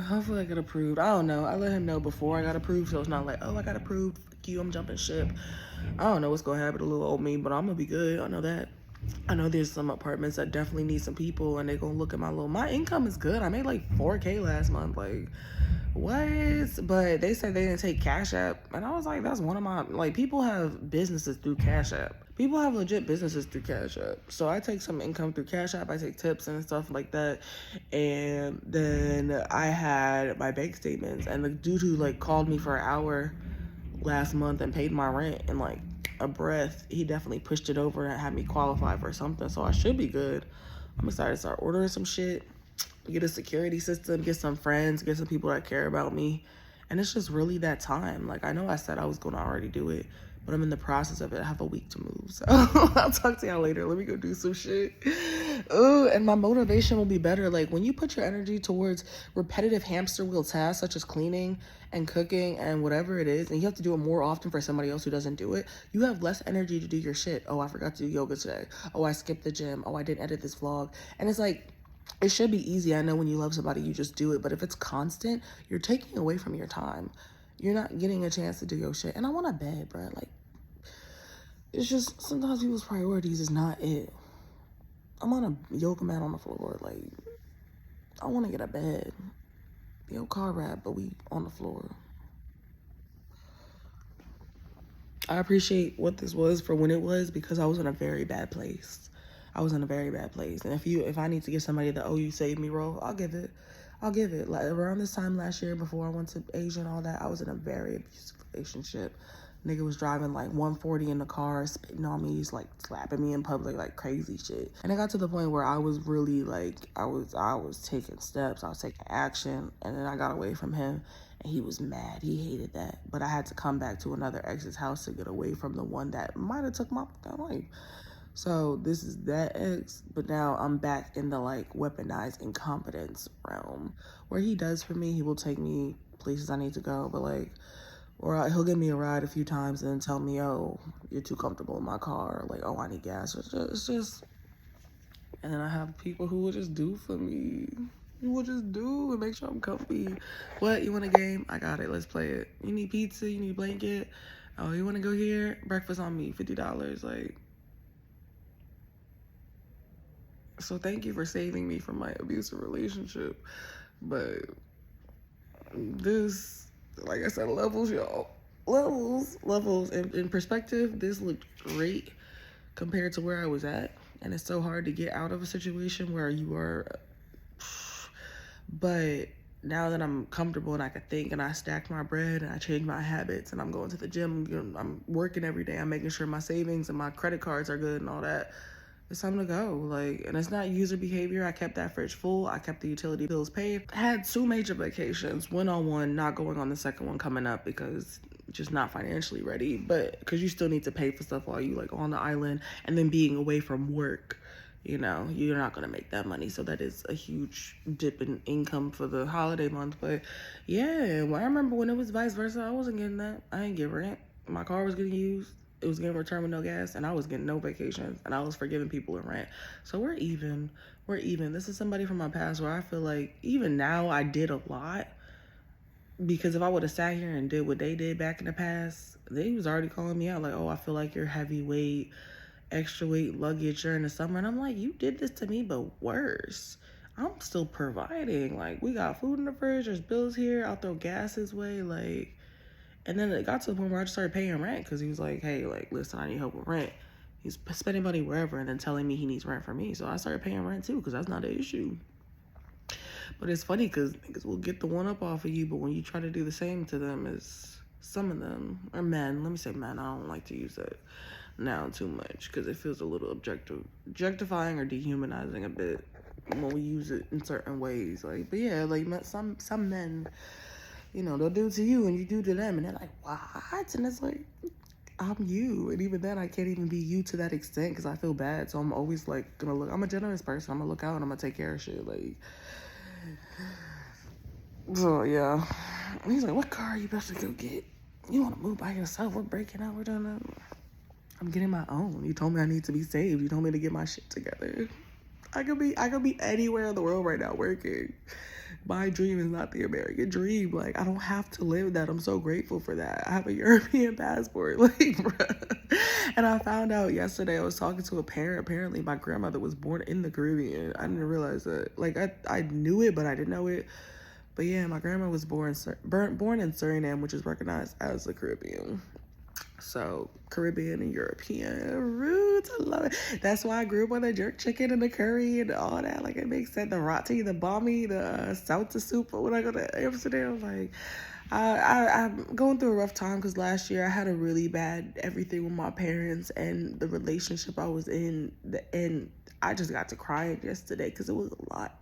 Hopefully I get approved. I don't know. I let him know before I got approved, so it's not like, oh, I got approved. Fuck you, I'm jumping ship. I don't know what's gonna happen to little old me, but I'm gonna be good. I know that. I know there's some apartments that definitely need some people, and they gonna look at my income is good. I made like 4K last month. Like, what? But they said they didn't take Cash App, and I was like, that's one of my, like, people have businesses through Cash App. People have legit businesses through Cash App. So I take some income through Cash App. I take tips and stuff like that. And then I had my bank statements, and the dude who like called me for an hour last month and paid my rent in like a breath, he definitely pushed it over and had me qualify for something. So I should be good. I'm excited to start ordering some shit, get a security system, get some friends, get some people that care about me. And it's just really that time. Like, I know I said I was going to already do it, but I'm in the process of it. I have a week to move. So I'll talk to y'all later. Let me go do some shit. Ooh, and my motivation will be better. Like, when you put your energy towards repetitive hamster wheel tasks, such as cleaning and cooking and whatever it is, and you have to do it more often for somebody else who doesn't do it, you have less energy to do your shit. Oh, I forgot to do yoga today. Oh, I skipped the gym. Oh, I didn't edit this vlog. And it's like, it should be easy. I know when you love somebody, you just do it. But if it's constant, you're taking away from your time. You're not getting a chance to do your shit. And I want a bed, bro. Like, it's just sometimes people's priorities is not it. I'm on a yoga mat on the floor. Like, I want to get a bed. Yo, car rap, but we on the floor. I appreciate what this was for when it was, because I was in a very bad place. I was in a very bad place. And if I need to give somebody the "oh, you saved me" role, I'll give it. I'll give it. Like, around this time last year, before I went to Asia and all that, I was in a very abusive relationship. Nigga was driving like 140 in the car, spitting on me, he's like slapping me in public, like crazy shit. And it got to the point where I was really like, I was taking steps, I was taking action, and then I got away from him, and he was mad. He hated that. But I had to come back to another ex's house to get away from the one that might have took my fucking life. So this is that ex, but now I'm back in the like weaponized incompetence realm, where he does for me. He will take me places I need to go, but like, or he'll give me a ride a few times and then tell me, "Oh, you're too comfortable in my car," or like, "Oh, I need gas." It's just, and then I have people who will just do for me. You will just do and make sure I'm comfy. What, you want a game? I got it. Let's play it. You need pizza? You need a blanket? Oh, you want to go here? Breakfast on me, $50. Like, so thank you for saving me from my abusive relationship. But this, like I said, levels, y'all. Levels. In perspective, this looked great compared to where I was at. And it's so hard to get out of a situation where you are. But now that I'm comfortable and I can think, and I stacked my bread and I changed my habits, and I'm going to the gym, I'm working every day, I'm making sure my savings and my credit cards are good and all that, it's time to go. Like, and it's not user behavior. I kept that fridge full. I kept the utility bills paid. I had 2 major vacations, went on one, not going on the second one coming up because just not financially ready, but because you still need to pay for stuff while you like on the island, and then being away from work, you know, you're not going to make that money. So that is a huge dip in income for the holiday month. But yeah, well, I remember when it was vice versa, I wasn't getting that. I didn't get rent. My car was getting used. It was getting returned with no gas, and I was getting no vacations, and I was forgiving people in rent. So we're even. We're even. This is somebody from my past where I feel like even now I did a lot, because if I would have sat here and did what they did back in the past, they was already calling me out like, "Oh, I feel like you're heavyweight, extra weight luggage during the summer." And I'm like, you did this to me, but worse. I'm still providing. Like, we got food in the fridge, there's bills here, I'll throw gas his way, like. And then it got to the point where I just started paying rent, because he was like, "Hey, like, listen, I need help with rent." He's spending money wherever and then telling me he needs rent for me. So I started paying rent too, because that's not an issue. But it's funny because niggas will get the one up off of you, but when you try to do the same to them, is some of them, or men, let me say men, I don't like to use that now too much because it feels a little objectifying or dehumanizing a bit when we use it in certain ways. Like, but yeah, like some men, you know, they'll do to you and you do to them, and they're like, "What?" And it's like, I'm you, and even then I can't even be you to that extent because I feel bad. So I'm always like gonna look. I'm a generous person. I'm gonna look out and I'm gonna take care of shit. Like, so yeah. And he's like, "What car are you about to go get? You want to move by yourself? We're breaking up. We're doing that." I'm getting my own. You told me I need to be saved. You told me to get my shit together. I could be anywhere in the world right now working. My dream is not the American dream. Like, I don't have to live that. I'm so grateful for that. I have a European passport. Like, bruh. And I found out yesterday, I was talking to a parent. Apparently, my grandmother was born in the Caribbean. I didn't realize that. Like, I knew it, but I didn't know it. But yeah, my grandma was born in Suriname, which is recognized as the Caribbean. So Caribbean and European roots, I love it. That's why I grew up on the jerk chicken and the curry and all that. Like, it makes sense. The roti, the bami, the salsa soup. When I go to Amsterdam, like, I'm going through a rough time because last year I had a really bad everything with my parents and the relationship I was in. And I just got to crying yesterday because it was a lot.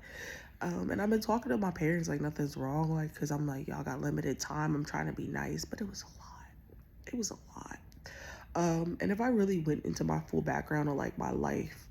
And I've been talking to my parents like nothing's wrong, like, because I'm like, y'all got limited time. I'm trying to be nice, but it was a lot. It was a lot. And if I really went into my full background of like my life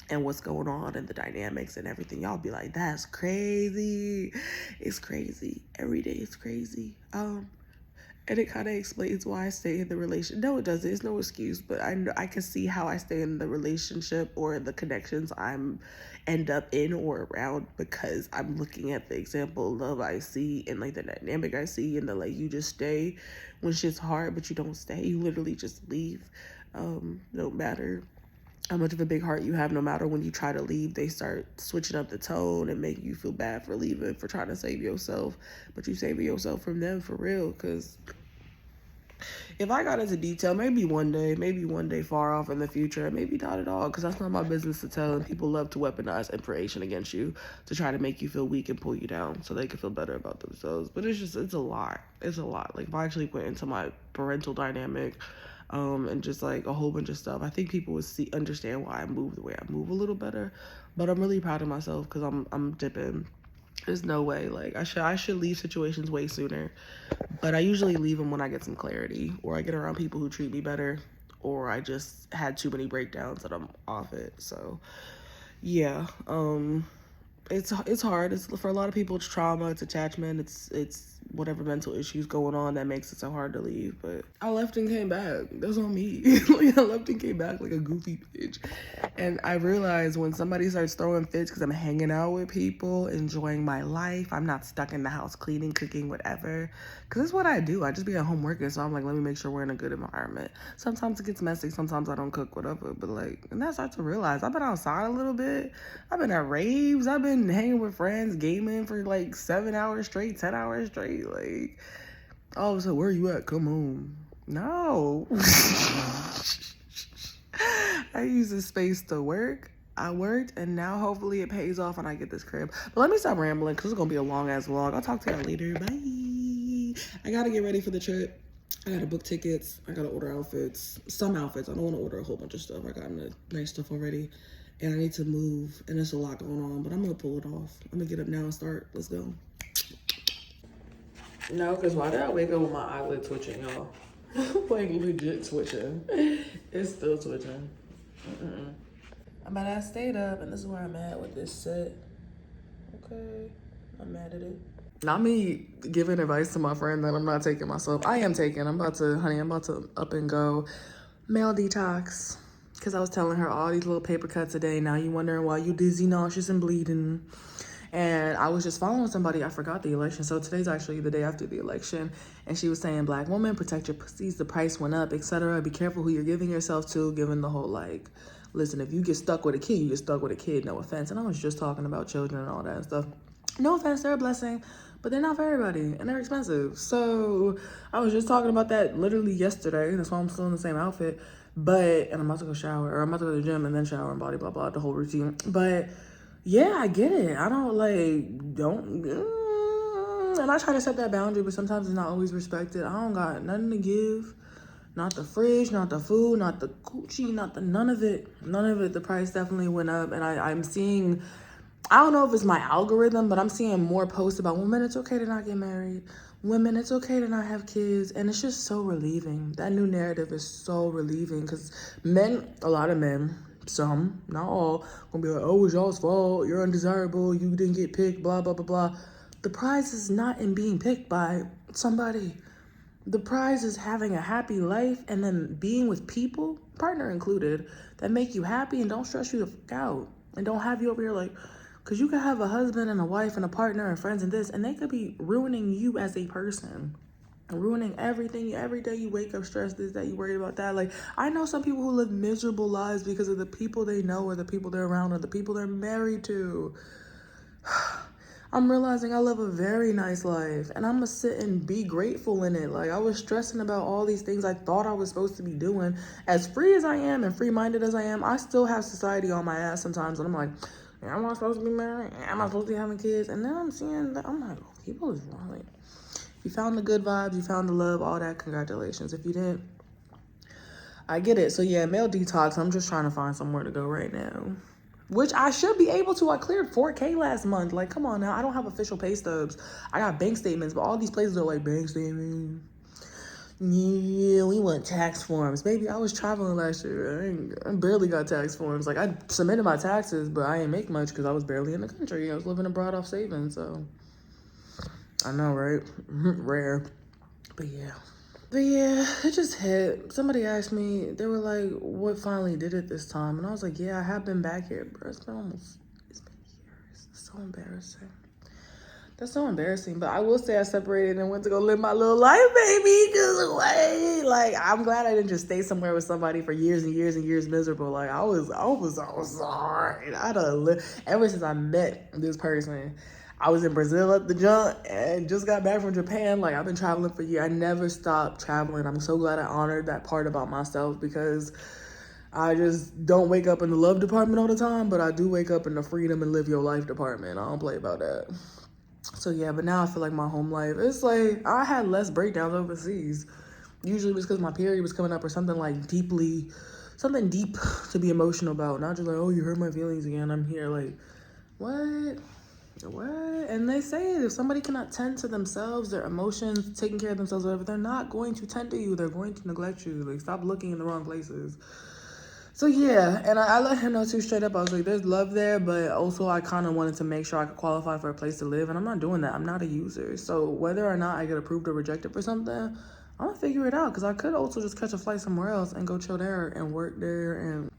and what's going on and the dynamics and everything, y'all be like, that's crazy. It's crazy. Every day is crazy. And it kind of explains why I stay in the relationship. No, it doesn't. It's no excuse, but I can see how I stay in the relationship or the connections I'm end up in or around because I'm looking at the example of love I see and like the dynamic I see and the like you just stay when shit's hard, but you don't stay. You literally just leave. No matter how much of a big heart you have, no matter when you try to leave, they start switching up the tone and making you feel bad for leaving, for trying to save yourself. But you saving yourself from them for real, because if I got into detail, maybe one day far off in the future, maybe not at all, because that's not my business to tell. And people love to weaponize information against you to try to make you feel weak and pull you down so they can feel better about themselves. But it's a lot. It's a lot. Like, if I actually went into my parental dynamic, and just like a whole bunch of stuff, I think people would understand why I move the way I move a little better. But I'm really proud of myself because I'm dipping. There's no way. Like, I should leave situations way sooner, but I usually leave them when I get some clarity, or I get around people who treat me better, or I just had too many breakdowns that I'm off it. So yeah, it's hard. It's for a lot of people. It's trauma. It's attachment. It's whatever mental issues going on that makes it so hard to leave. But I left and came back. That's on me. Like, I left and came back like a goofy bitch. And I realized when somebody starts throwing fits because I'm hanging out with people, enjoying my life, I'm not stuck in the house cleaning, cooking, whatever. Because that's what I do. I just be at home working. So I'm like, let me make sure we're in a good environment. Sometimes it gets messy. Sometimes I don't cook, whatever. But like, and I start to realize I've been outside a little bit. I've been at raves. I've been hanging with friends, gaming for like 7 hours straight, 10 hours straight. Like, all of a sudden, where you at? Come home. No. I use this space to work. I worked, and now hopefully it pays off and I get this crib. But let me stop rambling because it's going to be a long-ass vlog. I'll talk to y'all later. Bye. I got to get ready for the trip. I got to book tickets. I got to order outfits. Some outfits. I don't want to order a whole bunch of stuff. I got nice stuff already. And I need to move, and there's a lot going on, but I'm going to pull it off. I'm going to get up now and start. Let's go. No, because why did I wake up with my eyelid twitching, y'all? Like, legit twitching. It's still twitching. But I stayed up, and this is where I'm at with this set. Okay, I'm mad at it. Not me giving advice to my friend that I'm not taking myself. I am taking. I'm about to up and go male detox. Because I was telling her all these little paper cuts a day. Now you wondering why you dizzy, nauseous, and bleeding. And I was just following somebody. I forgot the election. So today's actually the day after the election. And she was saying, Black woman, protect your pussies. The price went up, etc. Be careful who you're giving yourself to, given the whole, like, listen, if you get stuck with a kid, you get stuck with a kid. No offense. And I was just talking about children and all that stuff. No offense, they're a blessing. But they're not for everybody. And they're expensive. So I was just talking about that literally yesterday. That's why I'm still in the same outfit. But, and I'm about to go shower. Or I'm about to go to the gym and then shower and blah, blah, the whole routine. But yeah, I get it. I don't and I try to set that boundary, but sometimes it's not always respected. I don't got nothing to give. Not the fridge, not the food, not the Gucci, none of it. None of it. The price definitely went up. And I'm seeing, I don't know if it's my algorithm, but I'm seeing more posts about women, it's okay to not get married. Women, it's okay to not have kids. And it's just so relieving. That new narrative is so relieving because men, a lot of men, some, not all, gonna be like, oh, it's y'all's fault. You're undesirable. You didn't get picked, blah, blah, blah, blah. The prize is not in being picked by somebody. The prize is having a happy life and then being with people, partner included, that make you happy and don't stress you the fuck out. And don't have you over here like, because you could have a husband and a wife and a partner and friends and this, and they could be ruining you as a person. Ruining everything. Every day you wake up stressed, this, that, you worried about that. Like, I know some people who live miserable lives because of the people they know or the people they're around or the people they're married to. I'm realizing I live a very nice life and I'm gonna sit and be grateful in it. Like, I was stressing about all these things I thought I was supposed to be doing. As free as I am and free-minded as I am, I still have society on my ass sometimes. And I'm like, am I supposed to be married? Am I supposed to be having kids? And then I'm seeing that, I'm like, oh, people is wrong. Like, you found the good vibes, you found the love, all that, congratulations. If you didn't, I get it. So yeah, male detox, I'm just trying to find somewhere to go right now. Which I should be able to. I cleared 4K last month. Like, come on now. I don't have official pay stubs. I got bank statements, but all these places are like, bank statement. Yeah, we want tax forms. Baby, I was traveling last year. I barely got tax forms. Like, I submitted my taxes, but I ain't make much because I was barely in the country. I was living abroad off savings, so. I know, right? Rare. But yeah, it just hit. Somebody asked me, they were like, what finally did it this time? And I was like, yeah, I have been back here, bro. It's been years. It's so embarrassing. That's so embarrassing. But I will say I separated and went to go live my little life, baby. Cause wait, like, I'm glad I didn't just stay somewhere with somebody for years and years and years miserable. Like, I was sorry. I done lived ever since I met this person. I was in Brazil at the jump and just got back from Japan. Like, I've been traveling for years. I never stopped traveling. I'm so glad I honored that part about myself because I just don't wake up in the love department all the time, but I do wake up in the freedom and live your life department. I don't play about that. So yeah, but now I feel like my home life, it's like I had less breakdowns overseas. Usually it was because my period was coming up or something like something deep to be emotional about. Not just like, oh, you hurt my feelings again. I'm here. Like, what? And they say if somebody cannot tend to themselves, their emotions, taking care of themselves, whatever, they're not going to tend to you. They're going to neglect you. Like, stop looking in the wrong places. So yeah, and I let him know too straight up. I was like, there's love there, but also I kind of wanted to make sure I could qualify for a place to live, and I'm not doing that. I'm not a user. So whether or not I get approved or rejected for something, I'm gonna figure it out because I could also just catch a flight somewhere else and go chill there and work there.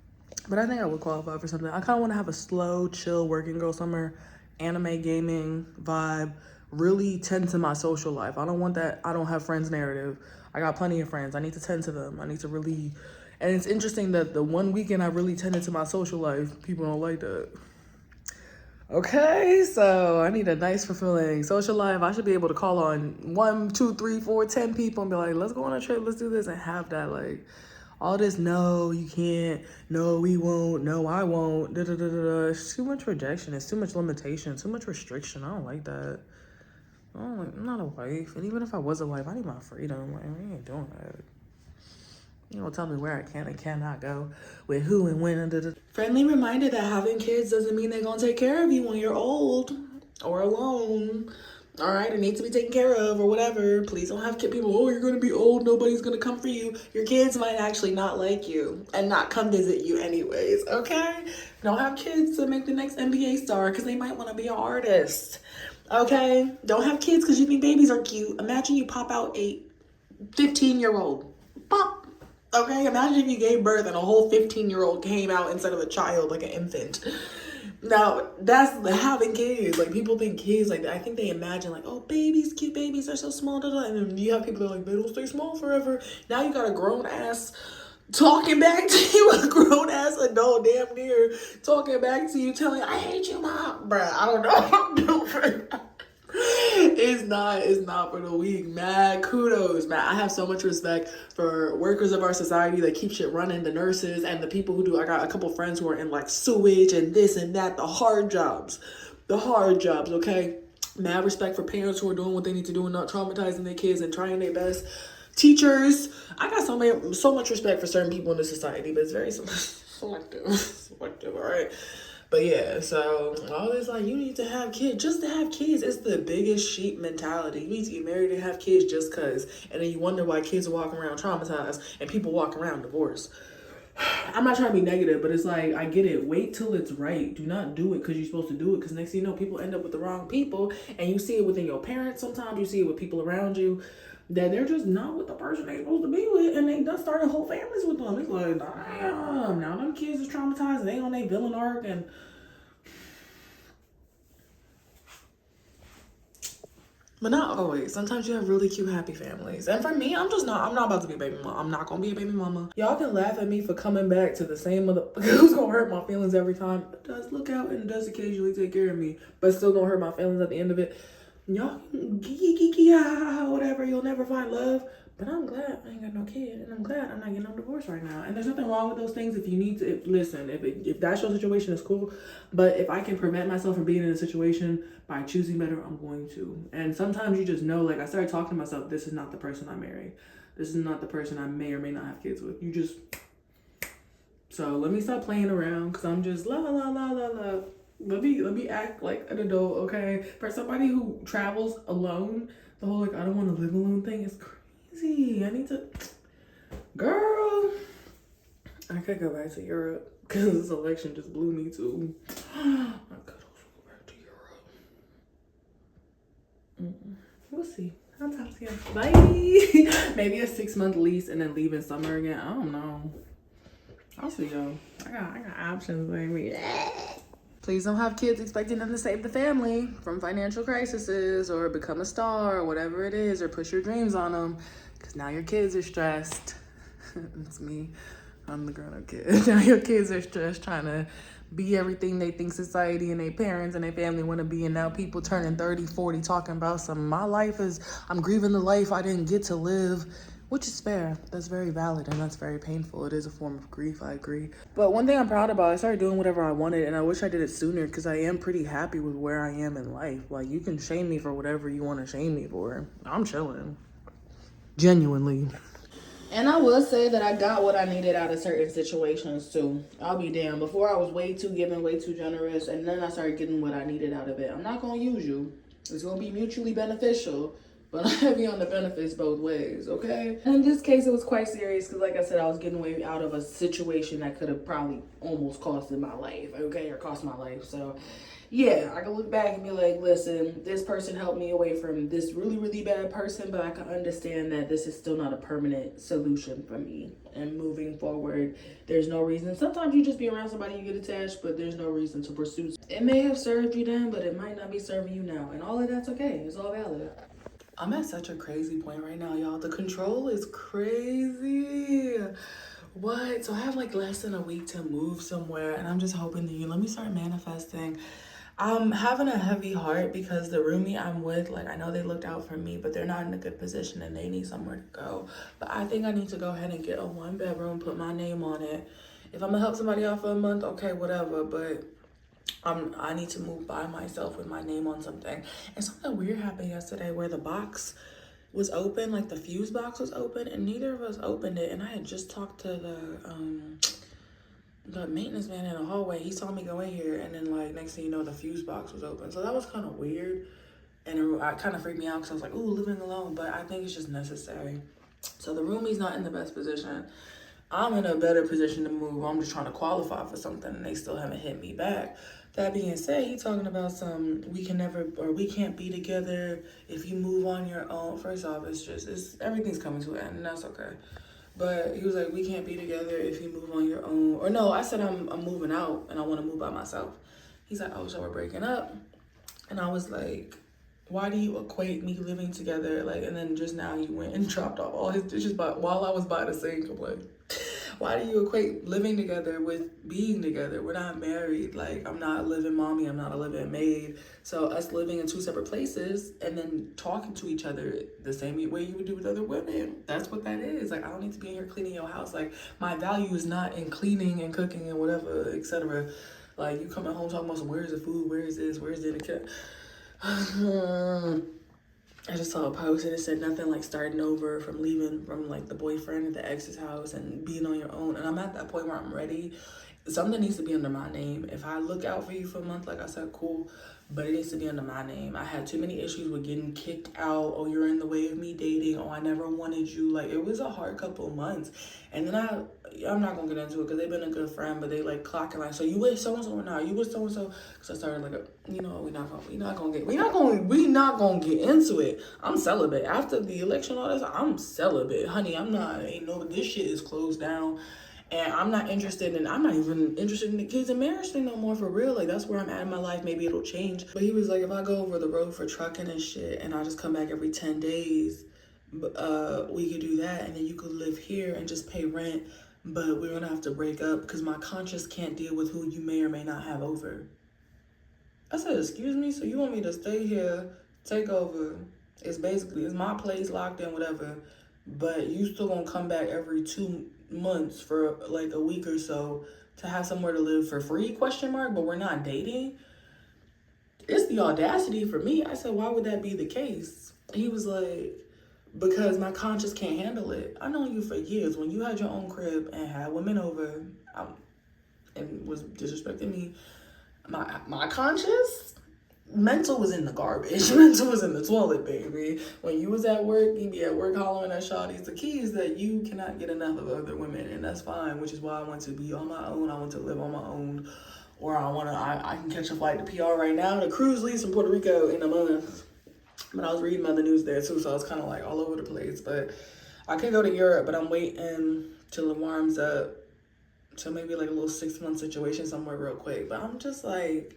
But I think I would qualify for something. I kind of want to have a slow, chill working girl summer, anime gaming vibe, really tend to my social life. I don't want that I don't have friends narrative. I got plenty of friends. I need to tend to them. I need to really, and it's interesting that the one weekend I really tended to my social life, people don't like that. Okay, so I need a nice, fulfilling social life. I should be able to call on 1, 2, 3, 4, 10 people and be like, let's go on a trip, let's do this, and have that, like, all this, no, you can't, no, we won't, no, I won't, da da da da da. It's too much rejection, it's too much limitation, too much restriction. I don't like that. I'm not a wife, and even if I was a wife, I need my freedom. Like, we ain't doing that. You don't tell me where I can and cannot go, with who and when. And friendly reminder that having kids doesn't mean they're gonna take care of you when you're old or alone. All right, it needs to be taken care of or whatever. Please don't have people, oh, you're gonna be old, nobody's gonna come for you. Your kids might actually not like you and not come visit you anyways, okay? Don't have kids to make the next NBA star because they might want to be an artist, okay? Don't have kids because you think babies are cute. Imagine you pop out a 15-year-old. Pop. Okay, imagine if you gave birth and a whole 15-year-old came out instead of a child, like an infant. Now, that's having kids. Like, people think kids, like, I think they imagine, like, oh, babies, cute babies are so small, and then you have people that are like, they don't stay small forever. Now you got a grown-ass talking back to you, a grown-ass adult, damn near, talking back to you, telling you, I hate you, Mom. Bruh, I don't know what I'm doing for that. It's not for the weak. Mad kudos, man. I have so much respect for workers of our society that keep shit running, the nurses and the people who do. I got a couple friends who are in like sewage and this and that, the hard jobs, okay? Mad respect for parents who are doing what they need to do and not traumatizing their kids and trying their best. Teachers, I got so much respect for certain people in the society, but it's very selective, all right? But yeah, so all this like, you need to have kids. Just to have kids, it's the biggest sheep mentality. You need to get married and have kids just cause. And then you wonder why kids are walking around traumatized and people walk around divorced. I'm not trying to be negative, but it's like, I get it. Wait till it's right. Do not do it because you're supposed to do it. Because next thing you know, people end up with the wrong people. And you see it within your parents sometimes. You see it with people around you. That they're just not with the person they're supposed to be with. And they done started whole families with them. It's like, damn. Now them kids is traumatized. And they on their villain arc. And But not always. Sometimes you have really cute, happy families. And for me, I'm not about to be a baby mama. I'm not gonna be a baby mama. Y'all can laugh at me for coming back to the same mother who's gonna hurt my feelings every time. It does look out and does occasionally take care of me, but still gonna hurt my feelings at the end of it. Y'all can geeky, whatever. You'll never find love. But I'm glad I ain't got no kid, and I'm glad I'm not getting no divorce right now. And there's nothing wrong with those things. If you need to, listen, if that's your situation, it's cool. But if I can prevent myself from being in a situation by choosing better, I'm going to. And sometimes you just know, like I started talking to myself, this is not the person I marry. This is not the person I may or may not have kids with. You just, so let me stop playing around, because I'm just la la la la la la. Let me act like an adult, okay? For somebody who travels alone, the whole like I don't want to live alone thing is crazy. I need to, girl, I could go back to Europe because this election just blew me too. I could also go back to Europe. We'll see. I'll talk to you. Bye. Maybe a 6-month lease and then leave in summer again. I don't know. I'll see y'all. I got options, baby. Please don't have kids expecting them to save the family from financial crises or become a star or whatever it is, or push your dreams on them, because now your kids are stressed. It's me. I'm the grown-up kid. Now your kids are stressed trying to be everything they think society and their parents and their family want to be, and now people turning 30, 40 talking about my life is, I'm grieving the life I didn't get to live. Which is fair. That's very valid and that's very painful. It is a form of grief, I agree. But one thing I'm proud about, I started doing whatever I wanted, and I wish I did it sooner, because I am pretty happy with where I am in life. Like, you can shame me for whatever you want to shame me for. I'm chilling. Genuinely. And I will say that I got what I needed out of certain situations too. I'll be damned. Before I was way too giving, way too generous, and then I started getting what I needed out of it. I'm not going to use you. It's going to be mutually beneficial. But I'm heavy on the benefits both ways, okay? And in this case, it was quite serious because, like I said, I was getting away out of a situation that could have probably almost costed my life, okay? Or cost my life. So, yeah, I can look back and be like, listen, this person helped me away from this really, really bad person, but I can understand that this is still not a permanent solution for me. And moving forward, there's no reason. Sometimes you just be around somebody, you get attached, but there's no reason to pursue. It may have served you then, but it might not be serving you now. And all of that's okay. It's all valid. I'm at such a crazy point right now, y'all. The control is crazy. What? So I have like less than a week to move somewhere, and I'm just hoping that let me start manifesting. I'm having a heavy heart because the roomie I'm with, like, I know they looked out for me, but they're not in a good position and they need somewhere to go. But I think I need to go ahead and get a 1-bedroom, put my name on it. If I'm gonna help somebody out for a month, okay, whatever, but I need to move by myself with my name on something. And something weird happened yesterday where the box was open, like the fuse box was open, and neither of us opened it. And I had just talked to the maintenance man in the hallway. He saw me go in here, and then like next thing you know, the fuse box was open. So that was kind of weird, and it kind of freaked me out because I was like, ooh, living alone. But I think it's just necessary. So the roomie's not in the best position. I'm in a better position to move. I'm just trying to qualify for something, and they still haven't hit me back. That being said, he talking about we can't be together if you move on your own. First off, everything's coming to an end, and that's okay. But he was like, we can't be together if you move on your own. Or no, I said I'm moving out and I want to move by myself. He's like, oh, so we're breaking up. And I was like, why do you equate me living together? Like, and then just now you went and dropped off all his dishes while I was by the sink. I'm like, why do you equate living together with being together? We're not married. Like, I'm not a living mommy. I'm not a living maid. So us living in 2 separate places and then talking to each other the same way you would do with other women. That's what that is. Like, I don't need to be in here cleaning your house. Like, my value is not in cleaning and cooking and whatever, etc. Like, you coming home talking about where's the food? Where is this? Where's it? I just saw a post and it said nothing like starting over from leaving from like the boyfriend at the ex's house and being on your own. And I'm at that point where I'm ready. Something needs to be under my name. If I look out for you for a month, like I said, cool. But it needs to be under my name. I had too many issues with getting kicked out. Oh, you're in the way of me dating. Oh, I never wanted you. Like, it was a hard couple of months. And then I'm not gonna get into it because they've been a good friend, but they like clocking like, so you with so-and-so or not? You with so-and-so? Because I started like, we're not gonna get into it. I'm celibate. After the election, all this, I'm celibate. Honey, this shit is closed down. And I'm not even interested in the kids and marriage thing no more, for real. Like, that's where I'm at in my life. Maybe it'll change. But he was like, if I go over the road for trucking and shit and I just come back every 10 days, we could do that. And then you could live here and just pay rent. But we're gonna have to break up because my conscience can't deal with who you may or may not have over. I said, excuse me? So you want me to stay here, take over? It's my place, locked in, whatever. But you still gonna come back every 2 months for like a week or so to have somewhere to live for free, question mark, but we're not dating? It's the audacity for me. I said, why would that be the case? He was like, because my conscience can't handle it. I know you for years. When you had your own crib and had women over, and was disrespecting me, my conscience, mental was in the garbage. Mental was in the toilet, baby. When you was at work, you be at work hollering at shawties. The key is that you cannot get enough of other women, and that's fine, which is why I want to be on my own. I want to live on my own. Or I can catch a flight to PR right now. The cruise leaves from Puerto Rico in a month. But I was reading other news there too, so I was kind of like all over the place. But I could go to Europe, but I'm waiting till it warms up. So maybe like a little 6-month situation somewhere real quick. But I'm just like,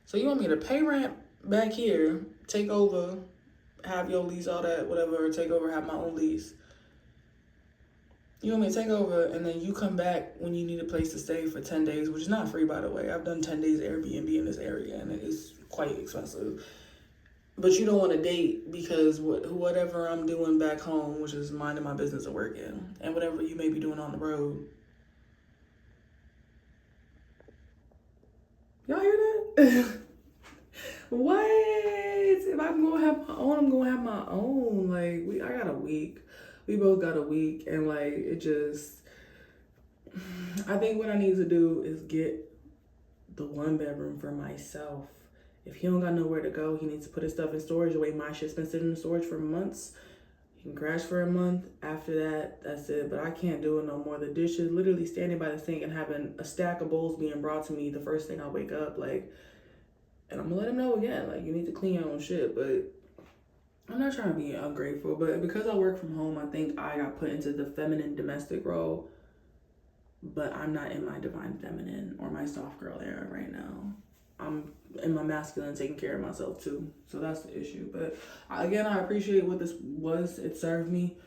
so you want me to pay rent back here, take over, have your lease, all that, whatever, or take over, have my own lease? You want me to take over, and then you come back when you need a place to stay for 10 days, which is not free, by the way. I've done 10 days Airbnb in this area, and it is quite expensive. But you don't want to date because whatever I'm doing back home, which is minding my business and working, and whatever you may be doing on the road. Y'all hear that? What? If I'm gonna have my own, I'm gonna have my own. Like, I got a week. We both got a week, and like, it just, I think what I need to do is get the 1 bedroom for myself. If he don't got nowhere to go, he needs to put his stuff in storage. The way my shit's been sitting in storage for months. He can crash for a month. After that, that's it. But I can't do it no more. The dishes, literally standing by the sink and having a stack of bowls being brought to me the first thing I wake up, like, and I'm gonna let him know again, like, you need to clean your own shit. But I'm not trying to be ungrateful, but because I work from home, I think I got put into the feminine domestic role, but I'm not in my divine feminine or my soft girl era right now. I'm in my masculine, taking care of myself too. So that's the issue. But again, I appreciate what this was. It served me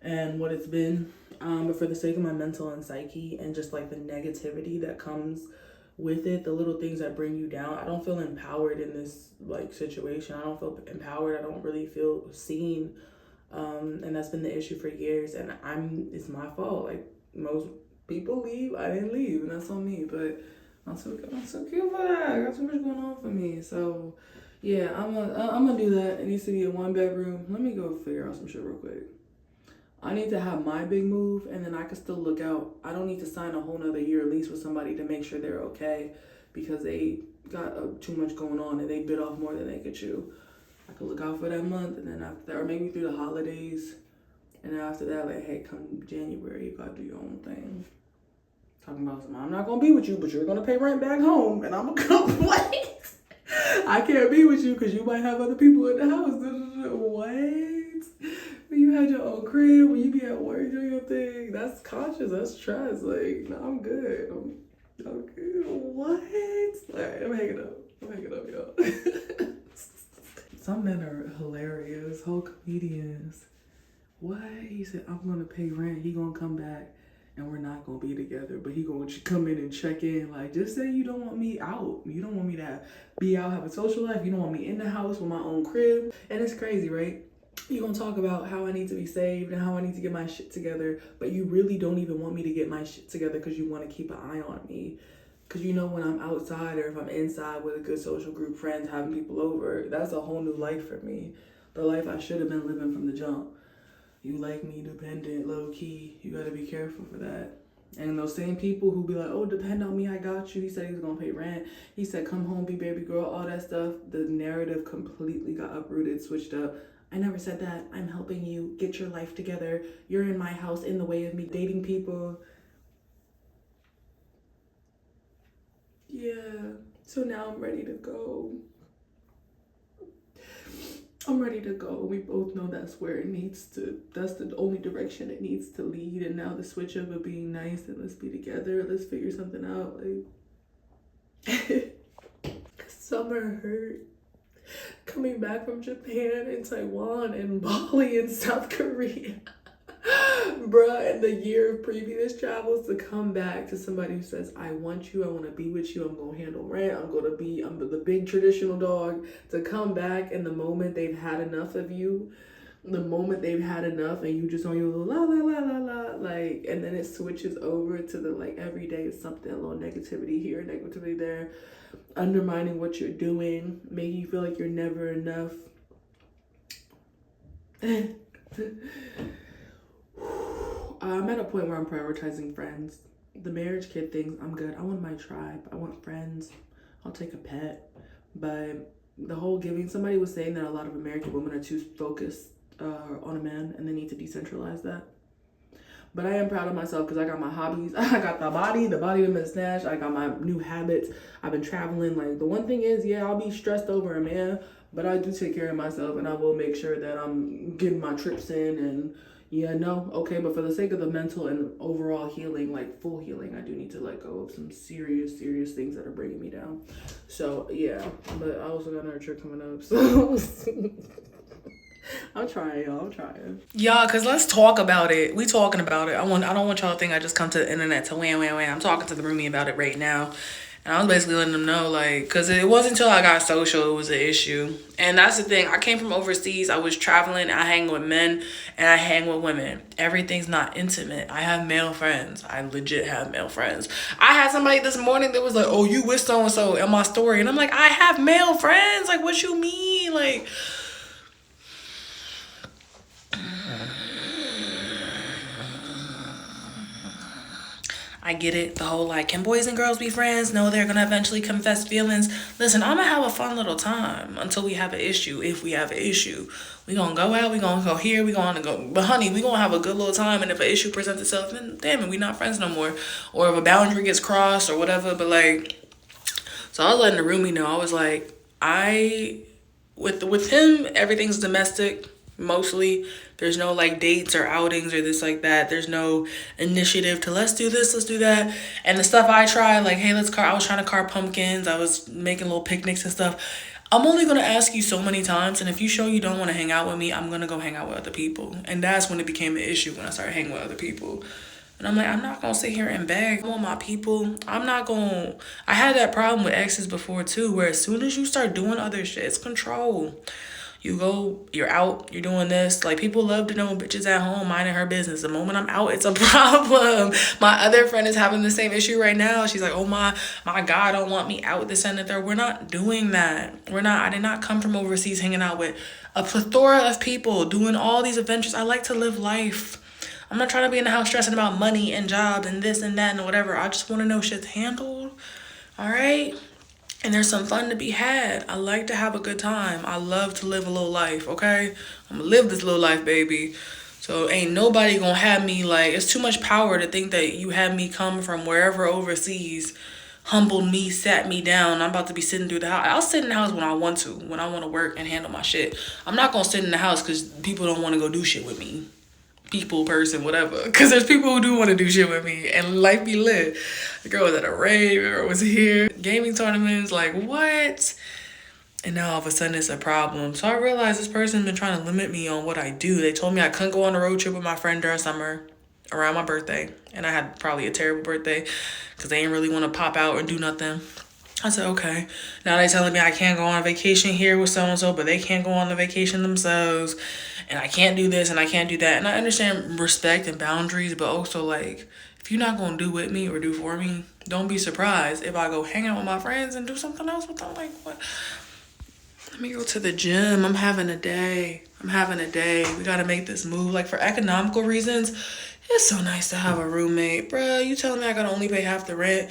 and what it's been. But for the sake of my mental and psyche and just like the negativity that comes with it, the little things that bring you down, I don't feel empowered in this like situation. I don't feel empowered. I don't really feel seen. And that's been the issue for years. And it's my fault. Like, most people leave, I didn't leave, and that's on me. But I'm so cute for that. I got too much going on for me. So yeah, I'm gonna do that. It needs to be a 1 bedroom. Let me go figure out some shit real quick. I need to have my big move, and then I can still look out. I don't need to sign a whole nother year lease with somebody to make sure they're okay because they got too much going on and they bit off more than they could chew. I could look out for that month, and then after that, or maybe through the holidays, and then after that, like, hey, come January, you gotta do your own thing. Talking about something, I'm not gonna be with you, but you're gonna pay rent back home, and I'm gonna complain. I can't be with you because you might have other people in the house. What? When you had your own crib, when you be at work doing your thing, that's conscious, that's trust. Like, no, I'm good. I'm good. What? Alright, I'm hanging up, y'all. Some men are hilarious, whole comedians. What? He said, I'm gonna pay rent, he gonna come back, and we're not gonna be together, but he gonna come in and check in. Like, just say you don't want me out. You don't want me to be out, have a social life. You don't want me in the house with my own crib. And it's crazy, right? You gonna talk about how I need to be saved and how I need to get my shit together, but you really don't even want me to get my shit together because you want to keep an eye on me. Because you know when I'm outside or if I'm inside with a good social group, friends, having people over, that's a whole new life for me. The life I should have been living from the jump. You like me, dependent, low key. You gotta be careful for that. And those same people who be like, oh, depend on me, I got you. He said he was gonna pay rent. He said, come home, be baby girl, all that stuff. The narrative completely got uprooted, switched up. I never said that. I'm helping you get your life together. You're in my house in the way of me dating people. Yeah, so now I'm ready to go. I'm ready to go. We both know that's where it needs to, that's the only direction it needs to lead. And now the switch up of being nice and let's be together, let's figure something out. Like, summer hurt. Coming back from Japan and Taiwan and Bali and South Korea. Bruh, in the year of previous travels, to come back to somebody who says, I want you, I want to be with you, I'm going to handle rent, I'm the big traditional dog, to come back and the moment they've had enough of you, the moment they've had enough and you just on your little la la la la la, like, and then it switches over to the like every day is something, a little negativity here, negativity there, undermining what you're doing, making you feel like you're never enough. I'm at a point where I'm prioritizing friends. The marriage kid things, I'm good. I want my tribe. I want friends. I'll take a pet. But the whole giving, somebody was saying that a lot of American women are too focused on a man and they need to decentralize that. But I am proud of myself because I got my hobbies. I got the body that been snatched. I got my new habits. I've been traveling. Like, the one thing is, yeah, I'll be stressed over a man, but I do take care of myself and I will make sure that I'm getting my trips in and yeah, no, okay, but for the sake of the mental and overall healing, like full healing, I do need to let go of some serious things that are bringing me down. So yeah, but I also got another trip coming up, so I'm trying, y'all. I'm trying. Yeah, cause let's talk about it. We talking about it. I don't want y'all to think I just come to the internet to wham. I'm talking to the roomie about it right now. And I was basically letting them know, like, because it wasn't until I got social it was an issue. And that's the thing. I came from overseas. I was traveling. I hang with men and I hang with women. Everything's not intimate. I have male friends. I legit have male friends. I had somebody this morning that was like, oh, you with so-and-so in my story. And I'm like, I have male friends. Like, what you mean? Like, I get it. The whole like, can boys and girls be friends? No, they're gonna eventually confess feelings. Listen, I'm gonna have a fun little time until we have an issue. If we have an issue, we gonna go out. We gonna go here. We gonna go. But honey, we gonna have a good little time. And if an issue presents itself, then damn it, we not friends no more. Or if a boundary gets crossed or whatever. But like, so I was letting the roomie know. I was like, with him, everything's domestic mostly. There's no like dates or outings or this like that. There's no initiative to let's do this, let's do that. And the stuff I tried, like, hey, I was trying to carve pumpkins. I was making little picnics and stuff. I'm only gonna ask you so many times, and if you show you don't want to hang out with me, I'm gonna go hang out with other people. And that's when it became an issue, when I started hanging with other people. And I'm like, I'm not gonna sit here and beg. I want my people. I had that problem with exes before too, where as soon as you start doing other shit, it's control. You're out, you're doing this. Like, people love to know bitches at home minding her business. The moment I'm out, it's a problem. My other friend is having the same issue right now. She's like, oh my God, don't want me out, this and the third. We're not doing that. I did not come from overseas hanging out with a plethora of people, doing all these adventures. I like to live life. I'm not trying to be in the house stressing about money and jobs and this and that and whatever. I just want to know shit's handled. All right? And there's some fun to be had. I like to have a good time. I love to live a little life, okay? I'm gonna live this little life, baby. So ain't nobody gonna have me, like, it's too much power to think that you had me come from wherever overseas, humbled me, sat me down. I'm about to be sitting through the house. I'll sit in the house when I want to work and handle my shit. I'm not gonna sit in the house because people don't want to go do shit with me. People, person, whatever. Because there's people who do want to do shit with me and life be lit. The girl was at a rave, the girl was here. Gaming tournaments, like, what? And now all of a sudden it's a problem. So I realized this person been trying to limit me on what I do. They told me I couldn't go on a road trip with my friend during summer around my birthday. And I had probably a terrible birthday because they didn't really want to pop out and do nothing. I said, okay. Now they telling me I can't go on vacation here with so-and-so, but they can't go on the vacation themselves. And I can't do this and I can't do that. And I understand respect and boundaries, but also, like, if you're not going to do with me or do for me, don't be surprised if I go hang out with my friends and do something else with them. Like, what? Let me go to the gym. I'm having a day. We got to make this move. Like, for economical reasons, it's so nice to have a roommate. Bruh, you telling me I got to only pay half the rent?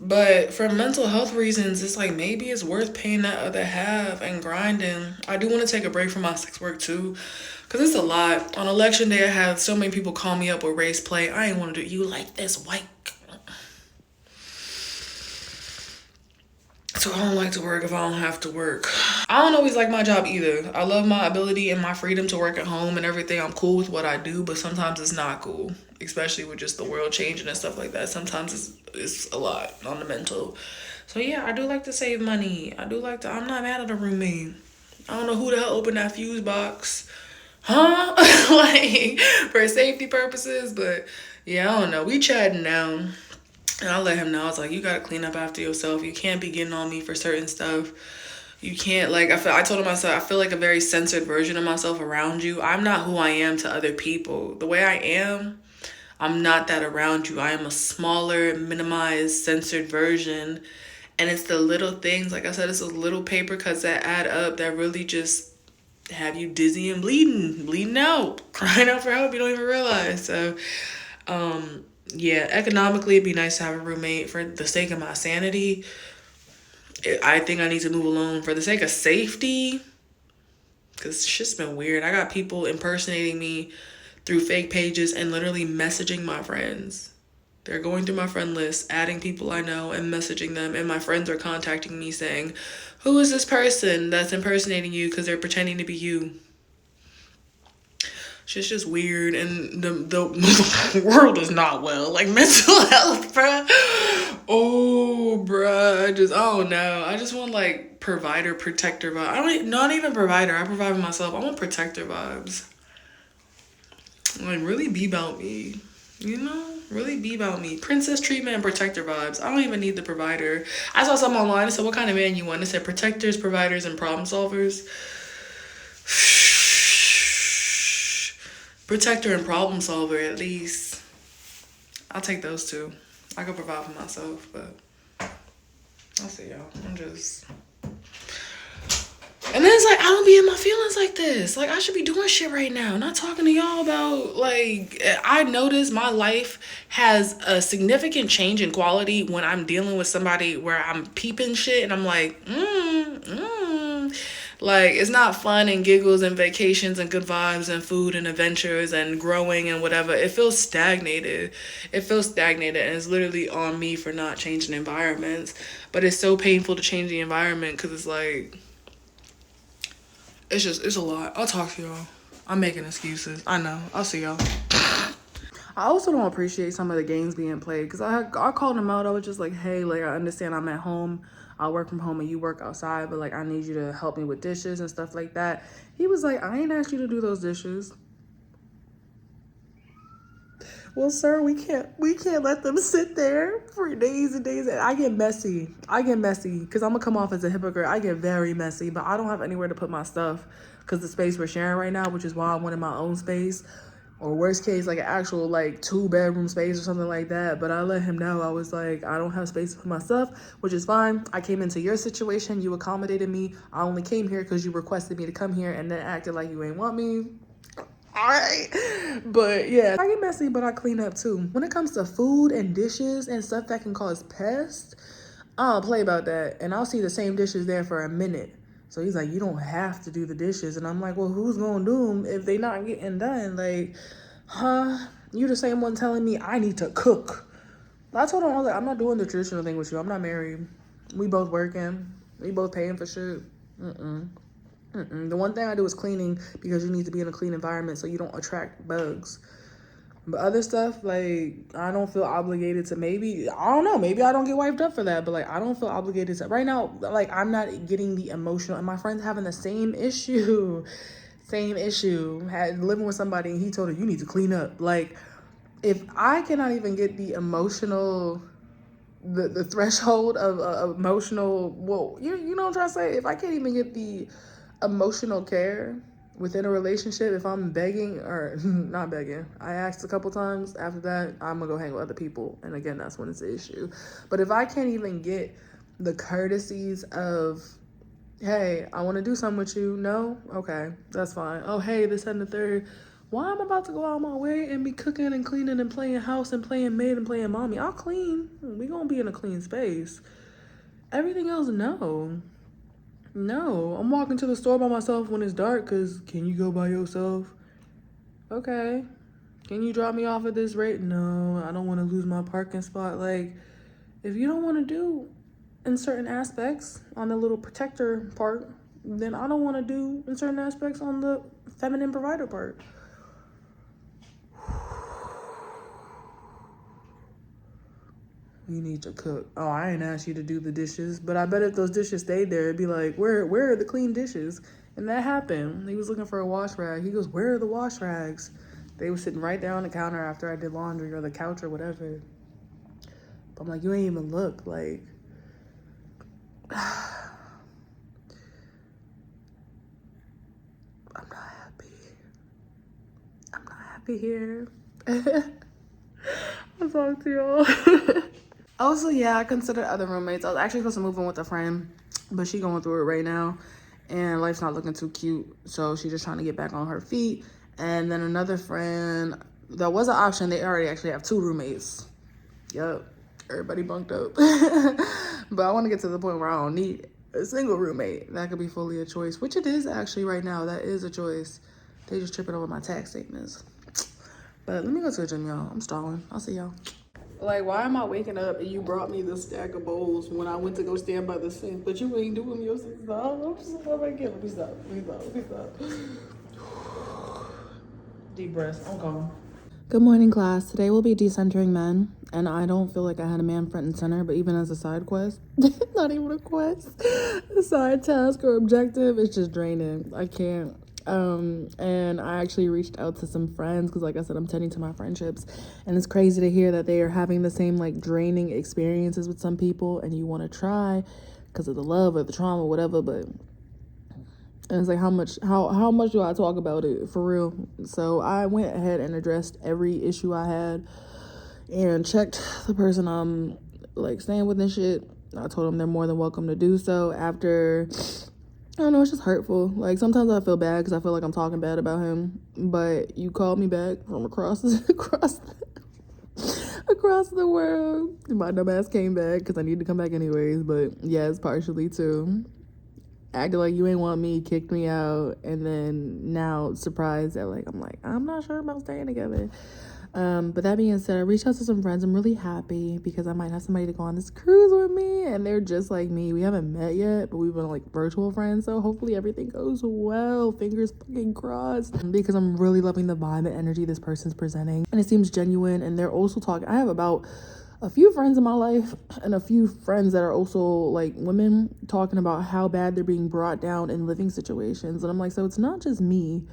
But for mental health reasons, it's like maybe it's worth paying that other half and grinding. I do want to take a break from my sex work too, because it's a lot. On election day, I had so many people call me up with race play. I ain't want to do, you like this white. So I don't like to work if I don't have to work. I don't always like my job either. I love my ability and my freedom to work at home and everything. I'm cool with what I do, but sometimes it's not cool, especially with just the world changing and stuff like that. Sometimes it's a lot on the mental. So yeah, I do like to save money. I do like to. I'm not mad at a roommate. I don't know who the hell opened that fuse box, huh? Like for safety purposes, but yeah, I don't know. We chatting now. And I let him know, I was like, you gotta clean up after yourself. You can't be getting on me for certain stuff. You can't, like, I told him, I said, I feel like a very censored version of myself around you. I'm not who I am to other people. The way I am, I'm not that around you. I am a smaller, minimized, censored version. And it's the little things, like I said, it's those little paper cuts that add up that really just have you dizzy and bleeding out, crying out for help. You don't even realize. So, yeah, economically, it'd be nice to have a roommate for the sake of my sanity. I think I need to move alone for the sake of safety. Because shit's been weird. I got people impersonating me through fake pages and literally messaging my friends. They're going through my friend list, adding people I know and messaging them. And my friends are contacting me saying, who is this person that's impersonating you because they're pretending to be you? Shit's just weird, and the world is not well. Like mental health, bruh. Oh, bruh. I don't know. I just want like provider, protector vibe. I don't, not even provider. I provide for myself. I want protector vibes. Like really be about me, you know? Really be about me. Princess treatment and protector vibes. I don't even need the provider. I saw something online. It said, what kind of man you want? It said protectors, providers, and problem solvers. Protector and problem solver, at least. I'll take those two. I could provide for myself, but I'll see y'all. I'm just. And then it's like, I don't be in my feelings like this. Like, I should be doing shit right now. Not talking to y'all about, like, I notice my life has a significant change in quality when I'm dealing with somebody where I'm peeping shit and I'm like, Like, it's not fun and giggles and vacations and good vibes and food and adventures and growing and whatever. It feels stagnated. It feels stagnated, and it's literally on me for not changing environments. But it's so painful to change the environment because it's like, it's a lot. I'll talk to y'all. I'm making excuses. I know. I'll see y'all. I also don't appreciate some of the games being played because I called him out. I was just like, hey, like, I understand I'm at home. I work from home and you work outside, but like, I need you to help me with dishes and stuff like that. He was like, I ain't asked you to do those dishes. Well, sir, we can't let them sit there for days and days. I get messy because I'm gonna come off as a hypocrite. I get very messy, but I don't have anywhere to put my stuff because the space we're sharing right now, which is why I wanted my own space, or worst case, like an actual like 2-bedroom space or something like that. But I let him know, I was like, I don't have space for my stuff, which is fine. I came into your situation, you accommodated me. I only came here because you requested me to come here and then acted like you ain't want me. All right. But yeah, I get messy, but I clean up too. When it comes to food and dishes and stuff that can cause pests, I don't play about that. And I'll see the same dishes there for a minute. So he's like, you don't have to do the dishes. And I'm like, well, who's going to do them if they not getting done? Like, huh? You the same one telling me I need to cook. I told him, I was like, I'm not doing the traditional thing with you. I'm not married. We both working. We both paying for shit. The one thing I do is cleaning because you need to be in a clean environment so you don't attract bugs. But other stuff, like, I don't feel obligated to maybe I don't get wiped up for that, but like, I don't feel obligated to, right now, like, I'm not getting the emotional, and my friend's having the same issue, living with somebody and he told her, you need to clean up. Like, if I cannot even get the emotional, the threshold of emotional, well, you know what I'm trying to say? If I can't even get the emotional care within a relationship, if I'm begging or not begging, I asked a couple times, after that I'm gonna go hang with other people, and again, that's when it's an issue. But if I can't even get the courtesies of, hey, I want to do something with you, no, okay, that's fine. Oh, hey, this and the third, why I'm about to go out my way and be cooking and cleaning and playing house and playing maid and playing mommy? I'll clean, we gonna be in a clean space. Everything else, no, I'm walking to the store by myself when it's dark because can you go by yourself? Okay. Can you drop me off at this rate? No, I don't want to lose my parking spot. Like, if you don't want to do, in certain aspects on the little protector part, then I don't want to do in certain aspects on the feminine provider part. You need to cook. Oh, I ain't asked you to do the dishes, but I bet if those dishes stayed there, it'd be like, where are the clean dishes? And that happened. He was looking for a wash rag. He goes, where are the wash rags? They were sitting right there on the counter after I did laundry or the couch or whatever. But I'm like, you ain't even look. Like, I'm not happy. I'm not happy here. I'll talk to y'all. Also, yeah, I considered other roommates. I was actually supposed to move in with a friend, but she going through it right now, and life's not looking too cute. So she's just trying to get back on her feet. And then another friend, that was an option. They already actually have 2 roommates. Yup, everybody bunked up. But I want to get to the point where I don't need a single roommate. That could be fully a choice, which it is actually right now. That is a choice. They just tripping over my tax statements. But let me go to the gym, y'all. I'm stalling. I'll see y'all. Like, why am I waking up and you brought me this stack of bowls when I went to go stand by the sink, but you ain't doing your six? I'm just like, oh my God, let me stop. Deep breaths, I'm calm. Good morning, class. Today we'll be decentering men, and I don't feel like I had a man front and center, but even as a side quest, not even a quest, a side task or objective, it's just draining. I can't. And I actually reached out to some friends because, like I said, I'm tending to my friendships, and it's crazy to hear that they are having the same like draining experiences with some people, and you want to try because of the love or the trauma, whatever. But and it's like, how much do I talk about it for real? So I went ahead and addressed every issue I had and checked the person I'm like staying with and shit. I told them they're more than welcome to do so. After, I don't know, it's just hurtful. Like, sometimes I feel bad because I feel like I'm talking bad about him, but you called me back from across the world. My dumb ass came back because I need to come back anyways. But yes, partially too. Acted like you ain't want me, kicked me out, and then now surprised that like I'm not sure about staying together. But that being said, I reached out to some friends. I'm really happy because I might have somebody to go on this cruise with me, and they're just like me. We haven't met yet, but we've been like virtual friends, so hopefully everything goes well. Fingers fucking crossed, because I'm really loving the vibe and energy this person's presenting, and it seems genuine. And they're also talking. I have about a few friends in my life and a few friends that are also like women talking about how bad they're being brought down in living situations. And I'm like, so it's not just me.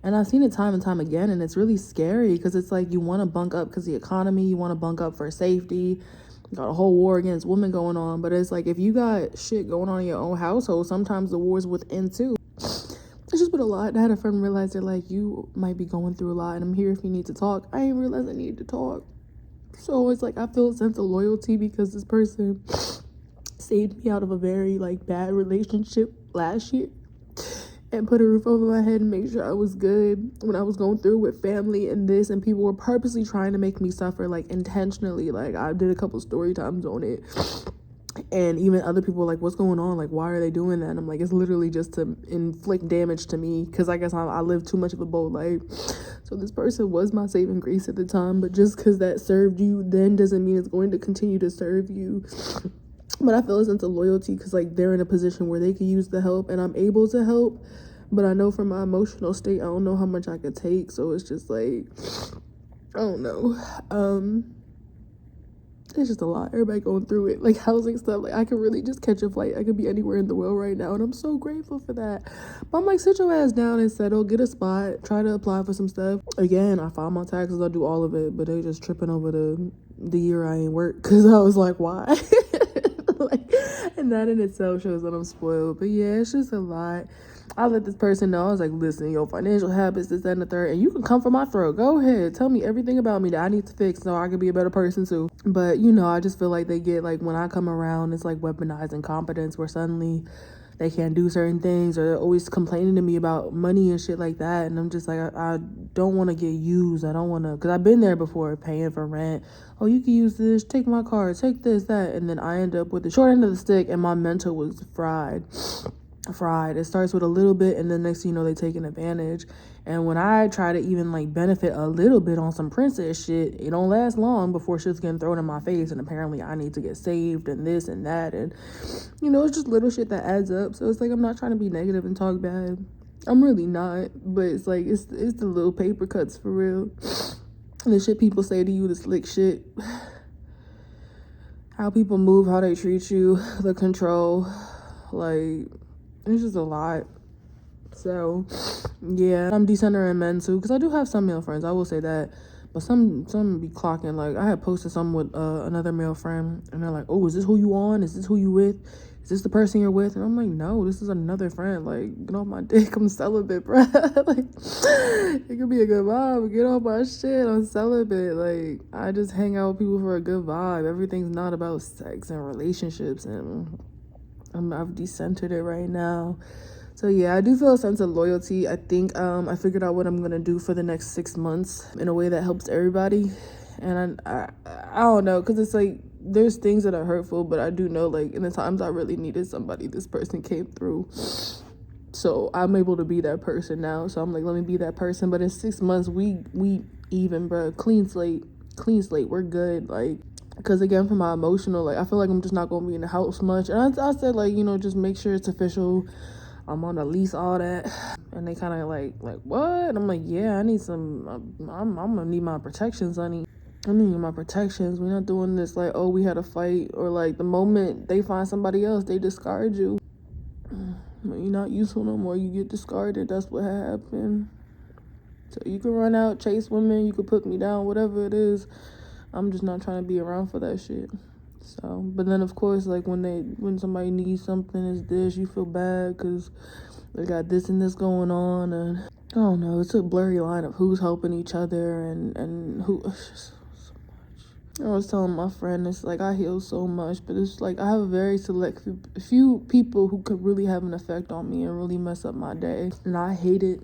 And I've seen it time and time again, and it's really scary because it's like you want to bunk up because the economy, you want to bunk up for safety. You got a whole war against women going on, but it's like if you got shit going on in your own household, sometimes the war's within too. It's just been a lot. I had a friend realize they're like, you might be going through a lot, and I'm here if you need to talk. I didn't realize I needed to talk. So it's like I feel a sense of loyalty because this person saved me out of a very like bad relationship last year and put a roof over my head and make sure I was good when I was going through with family and this, and people were purposely trying to make me suffer, like intentionally. Like I did a couple story times on it, and even other people were like, what's going on? Like, why are they doing that? And I'm like, it's literally just to inflict damage to me because I guess I lived too much of a bold life. So this person was my saving grace at the time, but just because that served you then doesn't mean it's going to continue to serve you. But I feel a sense of loyalty because like they're in a position where they could use the help and I'm able to help, but I know from my emotional state I don't know how much I could take. So it's just like, I don't know. It's just a lot. Everybody going through it, like housing stuff. Like I could really just catch a flight. I could be anywhere in the world right now, and I'm so grateful for that. But I'm like, sit your ass down and settle, get a spot, try to apply for some stuff. Again, I file my taxes, I do all of it, but they just tripping over the year I ain't work because I was like, why? Like, and that in itself shows that I'm spoiled. But yeah, it's just a lot. I let this person know. I was like, listen, your financial habits, this, that, and the third, and you can come for my throat. Go ahead. Tell me everything about me that I need to fix so I can be a better person too. But, you know, I just feel like they get, like, when I come around, it's like weaponized incompetence where suddenly they can't do certain things, or they're always complaining to me about money and shit like that. And I'm just like, I don't want to get used. I don't want to, because I've been there before, paying for rent. Oh, you can use this. Take my card. Take this, that. And then I end up with the short end of the stick, and my mental was fried. It starts with a little bit, and then next thing you know, they taking advantage. And when I try to even like benefit a little bit on some princess shit, it don't last long before shit's getting thrown in my face. And apparently I need to get saved and this and that. And, you know, it's just little shit that adds up. So it's like, I'm not trying to be negative and talk bad. I'm really not. But it's like, it's the little paper cuts for real. The shit people say to you, the slick shit. How people move, how they treat you, the control. Like, it's just a lot. So, yeah, I'm decentering men too, because I do have some male friends, I will say that. But some be clocking. Like, I had posted something with another male friend, and they're like, oh, is this who you on? Is this who you with? Is this the person you're with? And I'm like, no, this is another friend. Like, get off my dick, I'm celibate, bro. Like, it could be a good vibe, get off my shit, I'm celibate. Like, I just hang out with people for a good vibe. Everything's not about sex and relationships, and I've decentered it right now. So yeah, I do feel a sense of loyalty. I think I figured out what I'm gonna do for the next 6 months in a way that helps everybody. And I don't know, because it's like there's things that are hurtful, but I do know like in the times I really needed somebody, this person came through. So I'm able to be that person now. So I'm like, let me be that person. But in 6 months, we even, bro. Clean slate. We're good. Like, because again, for my emotional, like I feel like I'm just not gonna be in the house much. And I said like, you know, just make sure it's official. I'm on the lease, all that. And they kind of like what? I'm like, yeah, I need some, I'm gonna need my protections, honey. I need my protections. We're not doing this like, oh, we had a fight, or like the moment they find somebody else, they discard you. When you're not useful no more, you get discarded. That's what happened. So you can run out, chase women, you can put me down, whatever it is. I'm just not trying to be around for that shit. So, but then of course, like when somebody needs something, is this, you feel bad because they got this and this going on, and I don't know, it's a blurry line of who's helping each other and who. It's just so much. I was telling my friend, it's like I heal so much, but it's like I have a very select few people who could really have an effect on me and really mess up my day, and I hate it.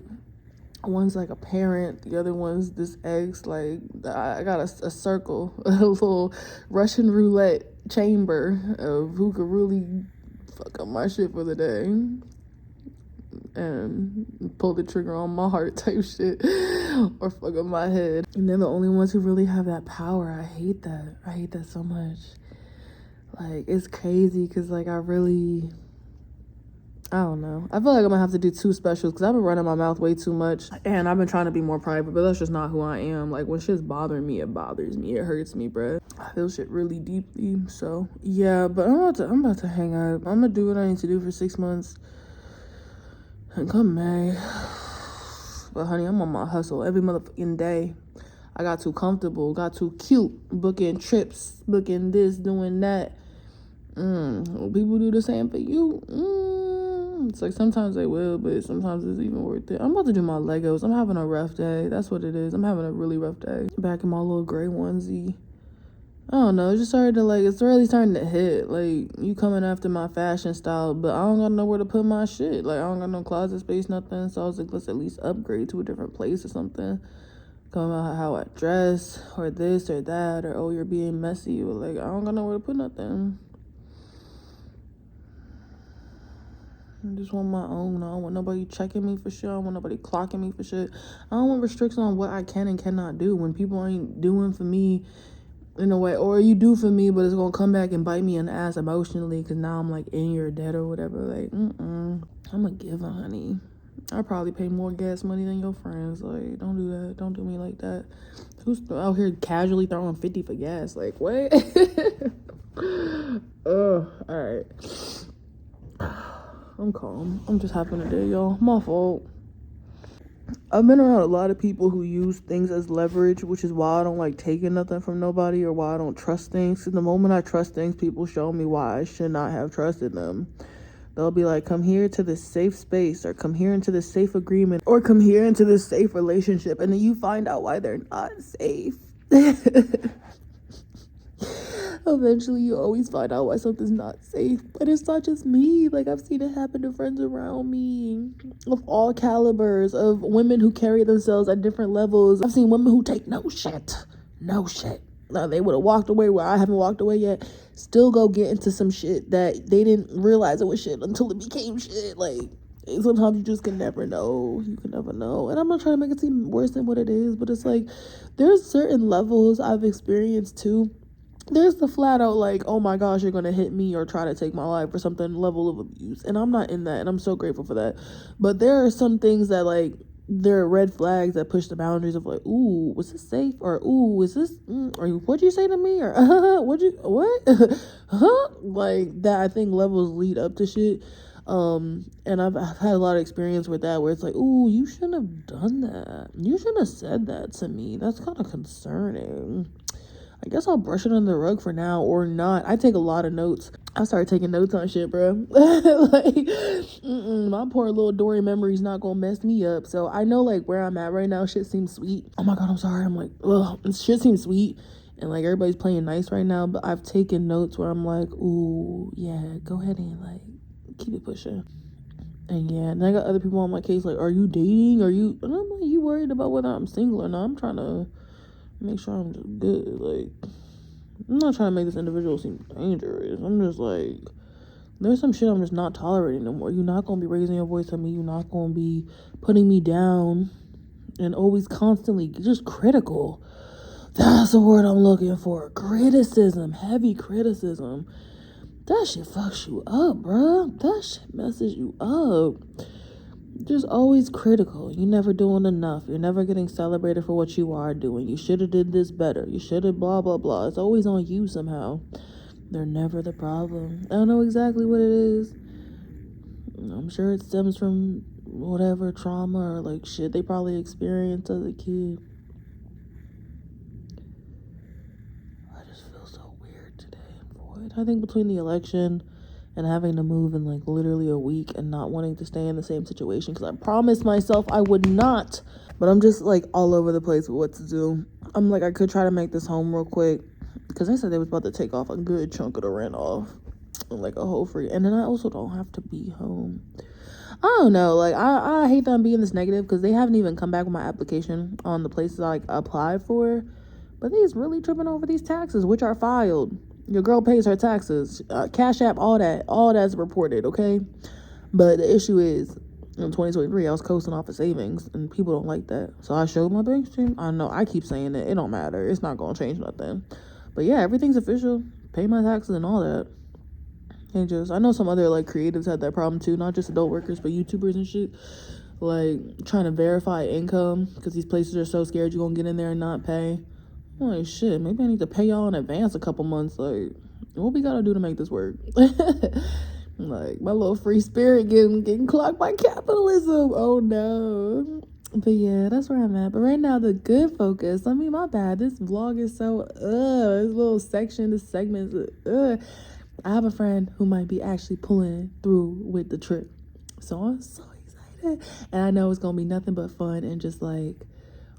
One's like a parent, the other one's this ex. Like I got a circle, a little Russian roulette chamber of who could really fuck up my shit for the day and pull the trigger on my heart type shit, or fuck up my head. And they're the only ones who really have that power. I hate that so much. Like, it's crazy because like I don't know. I feel like I'm gonna have to do 2 specials because I've been running my mouth way too much, and I've been trying to be more private, but that's just not who I am. Like, when shit's bothering me, it bothers me. It hurts me, bruh. I feel shit really deeply. So yeah, but I'm about to hang up. I'm gonna do what I need to do for 6 months, and come May. But honey, I'm on my hustle every motherfucking day. I got too comfortable, got too cute, booking trips, booking this, doing that. Will people do the same for you? It's like sometimes they will, but sometimes it's even worth it. I'm about to do my Legos. I'm having a rough day. That's what it is. I'm having a really rough day. Back in my little gray onesie. I don't know. It just started to like, it's really starting to hit. Like, you coming after my fashion style, but I don't got nowhere to put my shit. Like, I don't got no closet space, nothing. So I was like, let's at least upgrade to a different place or something. Come about how I dress, or this or that, or oh, you're being messy. Or like, I don't got nowhere to put nothing. I just want my own. I don't want nobody checking me for shit. I don't want nobody clocking me for shit. I don't want restrictions on what I can and cannot do when people ain't doing for me in a way, or you do for me, but it's gonna come back and bite me in the ass emotionally because now I'm like in your debt or whatever. Like, I'm a giver, honey. I probably pay more gas money than your friends. Like, don't do that. Don't do me like that. Who's out here casually throwing 50 for gas? Like, what? All right. I'm calm. I'm just having a day, y'all. My fault. I've been around a lot of people who use things as leverage, which is why I don't like taking nothing from nobody, or why I don't trust things. And the moment I trust things, people show me why I should not have trusted them. They'll be like, come here to this safe space, or come here into this safe agreement, or come here into this safe relationship. And then you find out why they're not safe. Eventually, you always find out why something's not safe. But it's not just me. Like, I've seen it happen to friends around me of all calibers, of women who carry themselves at different levels. I've seen women who take no shit. Now, they would have walked away where I haven't walked away yet. Still go get into some shit that they didn't realize it was shit until it became shit. Like, Sometimes you just can never know. You can never know. And I'm not trying to make it seem worse than what it is, but it's like there's certain levels I've experienced too. There's the flat out like, oh my gosh, you're gonna hit me or try to take my life or something level of abuse. And I'm not in that, and I'm so grateful for that. But there are some things that like there are red flags that push the boundaries of like, ooh, was this safe? Or ooh, is this or what'd you say to me? Or what? Huh? Like that I think levels lead up to shit. And I've had a lot of experience with that where it's like, ooh, you shouldn't have done that. You shouldn't have said that to me. That's kind of concerning. I guess I'll brush it under the rug for now or not. I take a lot of notes. I started taking notes on shit, bro. Like, my poor little Dory memory's not gonna mess me up. So I know like where I'm at right now, shit seems sweet. Oh my God, I'm sorry. I'm like, ugh, shit seems sweet. And like everybody's playing nice right now, but I've taken notes where I'm like, ooh, yeah, go ahead and like keep it pushing. And yeah, and I got other people on my case like, are you dating? And I'm like, you worried about whether I'm single or not? I'm trying to make sure I'm just good. Like, I'm not trying to make this individual seem dangerous. I'm just like, there's some shit I'm just not tolerating no more. You're not gonna be raising your voice at me. You're not gonna be putting me down and always constantly just critical. That's the word I'm looking for. Criticism, heavy criticism. That shit fucks you up, bruh. That shit messes you up. Just always critical. You're never doing enough. You're never getting celebrated for what you are doing. You should have did this better. You should have blah blah blah. It's always on you somehow. They're never the problem. I don't know exactly what it is. I'm sure it stems from whatever trauma or like shit they probably experienced as a kid. I just feel so weird today and void. I think between the election and having to move in like literally a week and not wanting to stay in the same situation because I promised myself I would not, but I'm just like all over the place with what to do. I'm like, I could try to make this home real quick because they said they was about to take off a good chunk of the rent off, like a whole free, and then I also don't have to be home. I don't know, like I hate that I'm being this negative because they haven't even come back with my application on the places I like applied for, but they's really tripping over these taxes which are filed. Your girl pays her taxes, Cash App, all that's reported, okay? But the issue is, in 2023, I was coasting off of savings, and people don't like that. So I showed my bank stream. I know, I keep saying it don't matter. It's not going to change nothing. But yeah, everything's official. Pay my taxes and all that. And just, I know some other, like, creatives had that problem, too. Not just adult workers, but YouTubers and shit. Like, trying to verify income, because these places are so scared you're going to get in there and not pay. I'm like, shit, maybe I need to pay y'all in advance a couple months. Like, what we gotta do to make this work? Like, my little free spirit getting clocked by capitalism. Oh, no. But yeah, that's where I'm at. But right now, the good focus. I mean, my bad. This vlog is so, this little section, this segment is, I have a friend who might be actually pulling through with the trip. So I'm so excited. And I know it's gonna be nothing but fun and just like,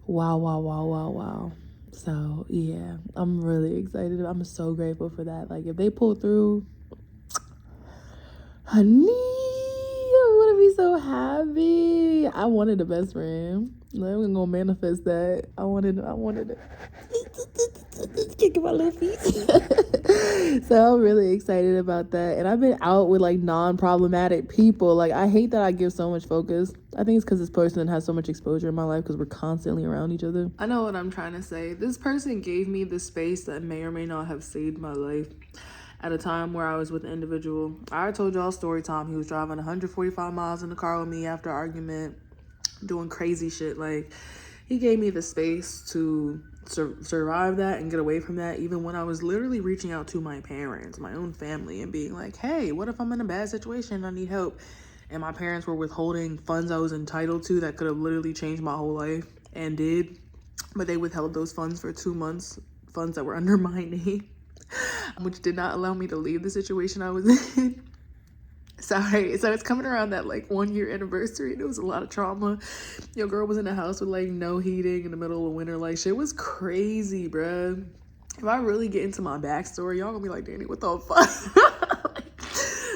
wow. So yeah, I'm really excited. I'm so grateful for that. Like if they pull through, honey, I'm gonna be so happy. I wanted a best friend. Like, I'm gonna manifest that. I wanted it. Kicking my little feet. So I'm really excited about that. And I've been out with like non-problematic people. Like I hate that I give so much focus. I think it's because this person has so much exposure in my life because we're constantly around each other. I know what I'm trying to say. This person gave me the space that may or may not have saved my life at a time where I was with an individual. I already told y'all story time. He was driving 145 miles in the car with me after argument, doing crazy shit. Like he gave me the space to survive that and get away from that, even when I was literally reaching out to my parents, my own family, and being like, hey, what if I'm in a bad situation, I need help? And my parents were withholding funds I was entitled to that could have literally changed my whole life, and did, but they withheld those funds for 2 months, funds that were under my name, which did not allow me to leave the situation I was in. Sorry, so it's coming around that like 1 year anniversary, and it was a lot of trauma. Your girl was in a house with like no heating in the middle of winter. Like shit was crazy, bruh. If I really get into my backstory, y'all gonna be like, Danny, what the fuck?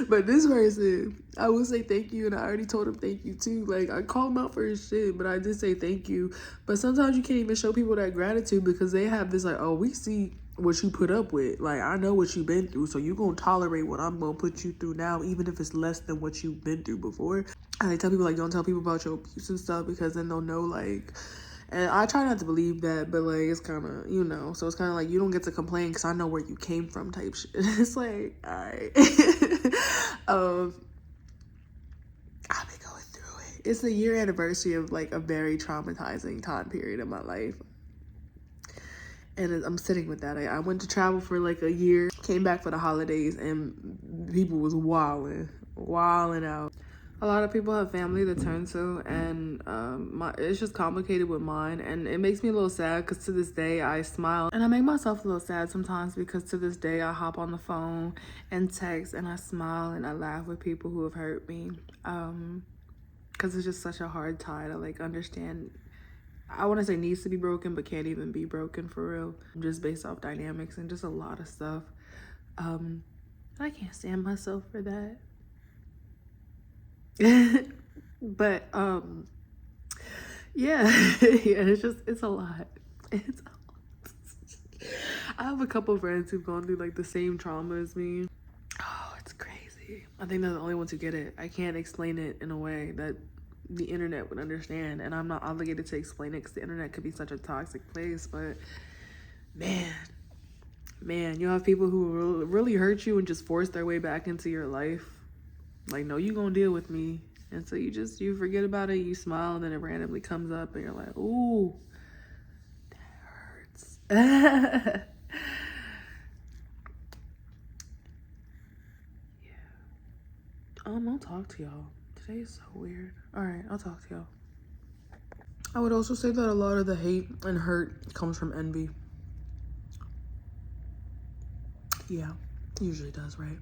But this person, I will say thank you, and I already told him thank you too. Like I called him out for his shit, but I did say thank you. But sometimes you can't even show people that gratitude because they have this like, oh, we see what you put up with. Like I know what you've been through, so you gonna tolerate what I'm gonna put you through now, even if it's less than what you've been through before. And they tell people, like, don't tell people about your abuse and stuff because then they'll know, like, and I try not to believe that, but, like, it's kind of, you know, so it's kind of like you don't get to complain because I know where you came from type shit. It's like, all right. I've been going through it. It's the year anniversary of, like, a very traumatizing time period in my life. And I'm sitting with that. I went to travel for, like, a year, came back for the holidays, and people was wilding out. A lot of people have family to turn to, and it's just complicated with mine, and it makes me a little sad because to this day I smile, and I make myself a little sad sometimes because to this day I hop on the phone and text and I smile and I laugh with people who have hurt me, because it's just such a hard tie to, like, understand. I want to say needs to be broken, but can't even be broken for real, just based off dynamics and just a lot of stuff. I can't stand myself for that. But yeah. Yeah, it's a lot. I have a couple friends who've gone through, like, the same trauma as me. Oh, it's crazy. I think they're the only ones who get it. I can't explain it in a way that the internet would understand, and I'm not obligated to explain it because the internet could be such a toxic place. But man, you have people who really hurt you and just force their way back into your life. Like, no, you gonna deal with me. And so you forget about it, you smile, and then it randomly comes up and you're like, ooh, that hurts. Yeah. I'll talk to y'all. Today is so weird. All right, I'll talk to y'all. I would also say that a lot of the hate and hurt comes from envy. Yeah, it usually does, right?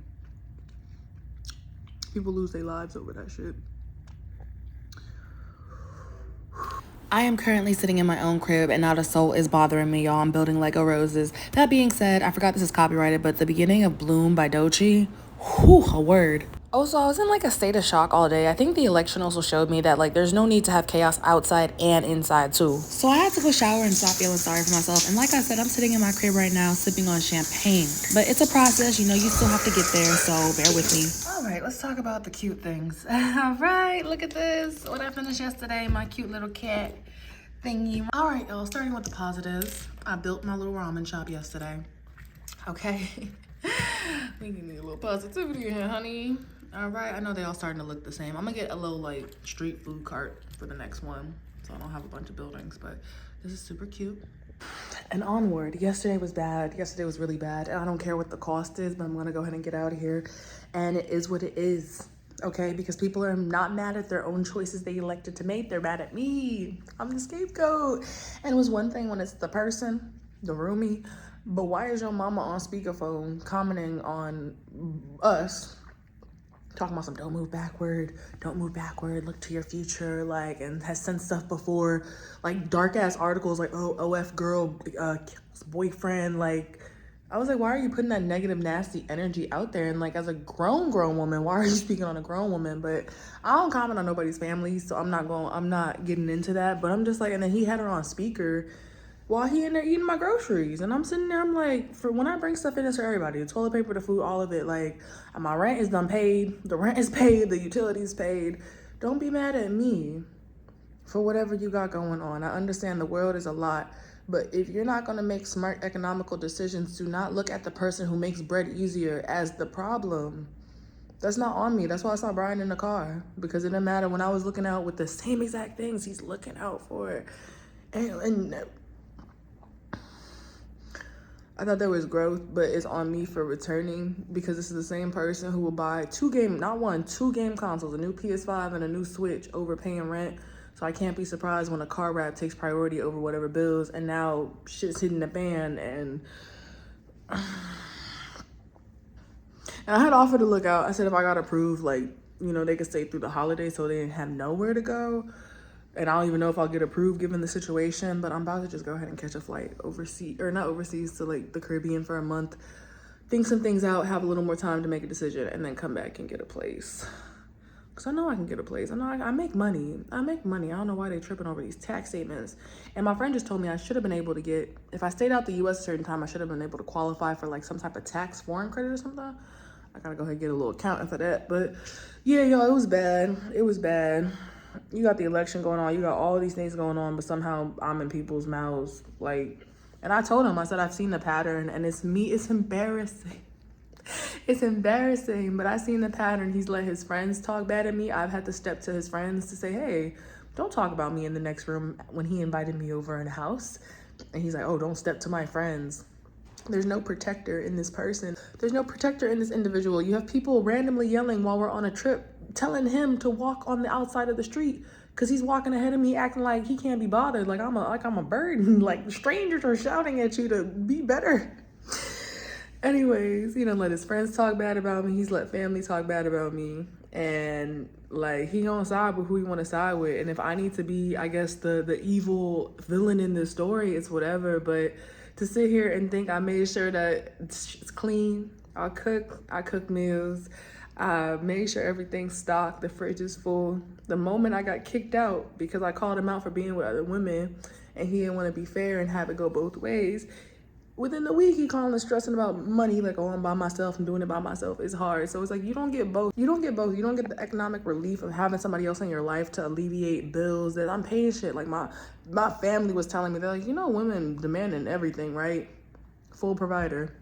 People lose their lives over that shit. I am currently sitting in my own crib and not a soul is bothering me, y'all. I'm building Lego roses. That being said, I forgot this is copyrighted, but the beginning of Bloom by Doechii, whew, a word. Also, I was in, like, a state of shock all day. I think the election also showed me that, like, there's no need to have chaos outside and inside too. So I had to go shower and stop feeling sorry for myself. And like I said, I'm sitting in my crib right now sipping on champagne. But it's a process, you know, you still have to get there, so bear with me. All right, let's talk about the cute things. All right, look at this. What I finished yesterday, my cute little cat thingy. All right, y'all, starting with the positives. I built my little ramen shop yesterday. Okay. We need a little positivity here, honey. All right, I know they all starting to look the same. I'm gonna get a little, like, street food cart for the next one, so I don't have a bunch of buildings, but this is super cute. And onward. Yesterday was bad. Yesterday was really bad. And I don't care what the cost is, but I'm gonna go ahead and get out of here. And it is what it is, okay? Because people are not mad at their own choices they elected to make. They're mad at me. I'm the scapegoat. And it was one thing when it's the person, the roomie, but why is your mama on speakerphone commenting on us? Talking about some don't move backward, look to your future, like, and has sent stuff before, like, dark ass articles like, oh, OF girl kills boyfriend. Like, I was like, why are you putting that negative, nasty energy out there? And, like, as a grown woman, why are you speaking on a grown woman? But I don't comment on nobody's family, so I'm not getting into that. But I'm just like, and then he had her on speaker while he in there eating my groceries. And I'm sitting there, I'm like, for when I bring stuff in, it's for everybody. The toilet paper, the food, all of it. Like, my rent is done paid. The rent is paid. The utilities paid. Don't be mad at me for whatever you got going on. I understand the world is a lot. But if you're not going to make smart economical decisions, do not look at the person who makes bread easier as the problem. That's not on me. That's why I saw Brian in the car. Because it didn't matter when I was looking out with the same exact things he's looking out for. And I thought there was growth, but it's on me for returning because this is the same person who will buy two game consoles, a new PS5 and a new Switch over paying rent. So I can't be surprised when a car wrap takes priority over whatever bills, and now shit's hitting the fan. And I had offered to look out. I said if I got approved, like, you know, they could stay through the holidays so they didn't have nowhere to go. And I don't even know if I'll get approved given the situation, but I'm about to just go ahead and catch a flight overseas to, like, the Caribbean for a month, think some things out, have a little more time to make a decision, and then come back and get a place. Because I know I can get a place. I make money. I don't know why they tripping over these tax statements. And my friend just told me I should have been able to get, if I stayed out the U.S. a certain time, I should have been able to qualify for, like, some type of tax foreign credit or something. I gotta go ahead and get a little accountant for that. But yeah, y'all, it was bad. It was bad. You got the election going on. You got all these things going on, but somehow I'm in people's mouths. Like, and I told him, I said, I've seen the pattern, and it's me. It's embarrassing. It's embarrassing, but I seen the pattern. He's let his friends talk bad at me. I've had to step to his friends to say, hey, don't talk about me in the next room when he invited me over in the house. And he's like, oh, don't step to my friends. There's no protector in this person. There's no protector in this individual. You have people randomly yelling while we're on a trip, telling him to walk on the outside of the street because he's walking ahead of me acting like he can't be bothered, like I'm a bird. Like strangers are shouting at you to be better. Anyways, he done let his friends talk bad about me. He's let family talk bad about me. And like he gonna side with who he wanna side with. And if I need to be, I guess, the evil villain in this story, it's whatever. But to sit here and think I made sure that it's clean, I cook meals, I made sure everything's stocked, the fridge is full. The moment I got kicked out because I called him out for being with other women and he didn't want to be fair and have it go both ways, within the week, he calling and stressing about money, like, oh, I'm by myself, I'm doing it by myself. It's hard. So it's like, you don't get both. You don't get both. You don't get the economic relief of having somebody else in your life to alleviate bills that I'm paying shit. Like my family was telling me, they're like, women demanding everything, right? Full provider.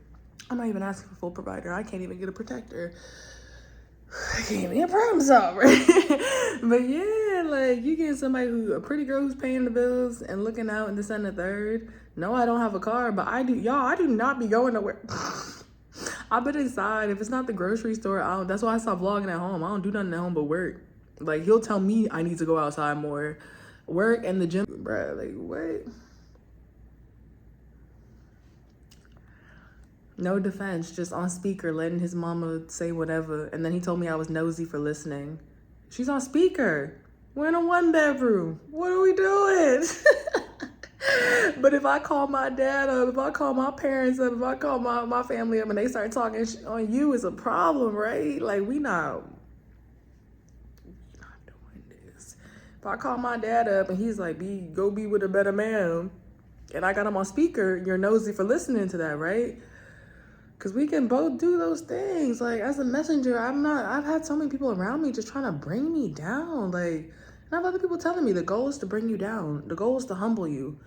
I'm not even asking for full provider. I can't even get a protector. I can't even get a problem solver. But yeah, like you get somebody a pretty girl who's paying the bills and looking out and this and the third. No, I don't have a car, but I do. Y'all, I do not be going nowhere. I've been inside. If it's not the grocery store, that's why I stopped vlogging at home. I don't do nothing at home but work. Like he'll tell me I need to go outside more. Work and the gym, bruh. Like what? No defense, just on speaker, letting his mama say whatever. And then he told me I was nosy for listening. She's on speaker. We're in a 1-bedroom. What are we doing? But if I call my dad up, if I call my parents up, if I call my family up and they start talking on you, it's a problem, right? Like we not doing this. If I call my dad up and he's like, go be with a better man, and I got him on speaker, you're nosy for listening to that, right? Because we can both do those things. Like, as a messenger, I've had so many people around me just trying to bring me down. Like, and I have other people telling me the goal is to bring you down. The goal is to humble you.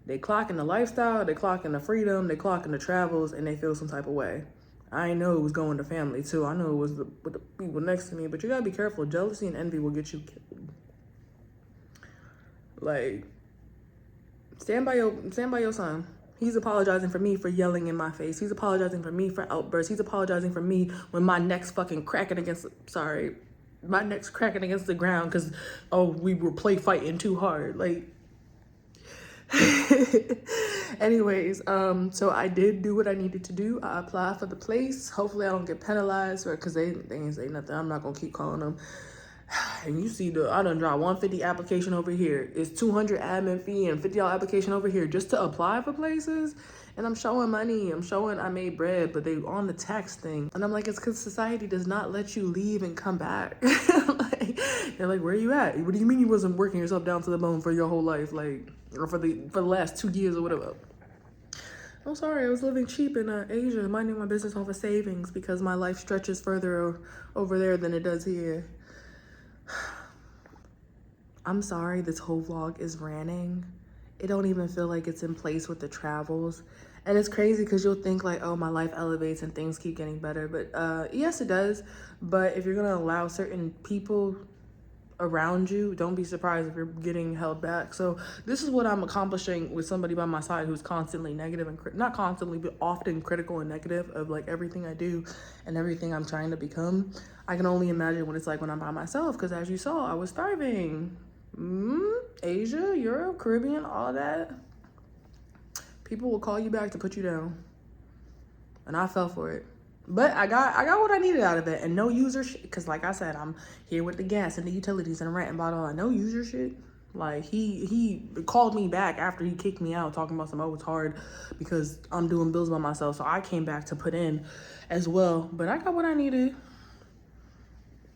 They clock in the lifestyle, they clock in the freedom, they clock in the travels, and they feel some type of way. I ain't know it was going to family, too. I know it was with the people next to me, but you gotta be careful. Jealousy and envy will get you killed. Like, stand by your son. He's apologizing for me for yelling in my face. He's apologizing for me for outbursts. He's apologizing for me when my neck's fucking cracking against, my neck's cracking against the ground because, we were play fighting too hard. Like, anyways, so I did do what I needed to do. I applied for the place. Hopefully I don't get penalized because they ain't say nothing. I'm not going to keep calling them. And you see I done dropped 150 application over here. It's 200 admin fee and $50 application over here just to apply for places. And I'm showing money. I'm showing I made bread, but they on the tax thing. And I'm like, it's because society does not let you leave and come back. They're like, where are you at? What do you mean you wasn't working yourself down to the bone for your whole life? Like, or for the last 2 years or whatever. I'm sorry, I was living cheap in Asia, minding my business off of savings because my life stretches further over there than it does here. I'm sorry this whole vlog is ranting. It don't even feel like it's in place with the travels. And it's crazy because you'll think like, oh, my life elevates and things keep getting better. But yes, it does. But if you're going to allow certain people around you, don't be surprised if you're getting held back. So this is what I'm accomplishing with somebody by my side who's constantly negative and not constantly, but often critical and negative of like everything I do and everything I'm trying to become. I can only imagine what it's like when I'm by myself, because as you saw, I was thriving. Asia, Europe, Caribbean, all that. People will call you back to put you down, and I fell for it. But I got what I needed out of it, and no user shit. Because like I said, I'm here with the gas and the utilities and the rent and blah, blah, blah. No user shit. Like he called me back after he kicked me out, talking about some, oh, it's hard because I'm doing bills by myself. So I came back to put in as well. But I got what I needed.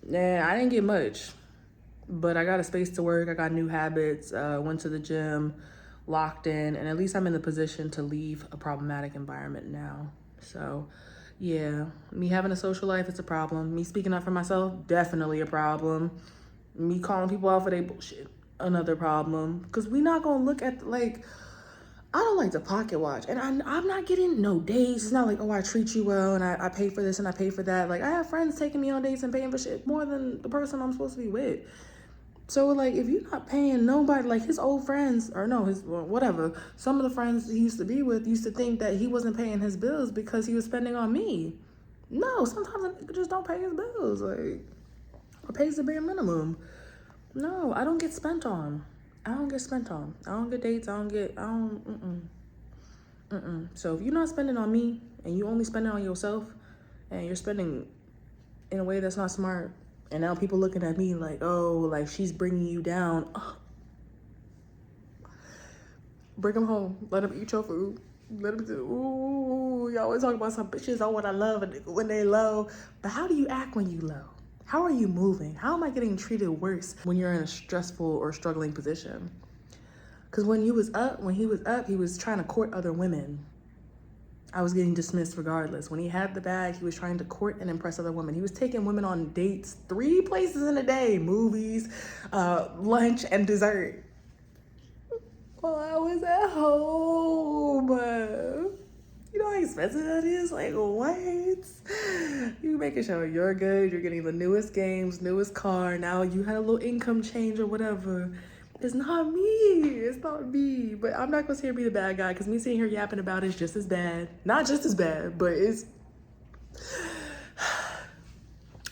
Yeah, I didn't get much, but I got a space to work. I got new habits. Went to the gym, locked in, and at least I'm in the position to leave a problematic environment now. So Yeah, me having a social life, it's a problem. Me speaking up for myself, definitely a problem. Me calling people out for their bullshit, another problem. Because we not going to look at, like, I don't like to pocket watch. And I'm not getting no dates. It's not like, oh, I treat you well and I pay for this and I pay for that. Like, I have friends taking me on dates and paying for shit more than the person I'm supposed to be with. So, like, if you're not paying nobody, like his old friends, or no, his, well, whatever, some of the friends he used to be with used to think that he wasn't paying his bills because he was spending on me. No, sometimes a nigga just don't pay his bills, like, or pays the bare minimum. No, I don't get spent on. I don't get spent on. I don't get dates. I don't, So if you're not spending on me and you only spending on yourself and you're spending in a way that's not smart, and now people looking at me like, oh, like she's bringing you down. Bring them home. Let them eat your food. Let them do, ooh, you always talk about some bitches. I want to love when they low. But how do you act when you low? How are you moving? How am I getting treated worse when you're in a stressful or struggling position? Because when he was up, he was trying to court other women. I was getting dismissed regardless. When he had the bag, he was trying to court and impress other women. He was taking women on dates 3 places in a day, movies, lunch, and dessert. While I was at home. You know how expensive that is? Like, what? You making sure you're good. You're getting the newest games, newest car. Now you had a little income change or whatever. It's not me. It's not me. But I'm not going to sit here and be the bad guy because me sitting here yapping about it is just as bad. Not just as bad, but it's...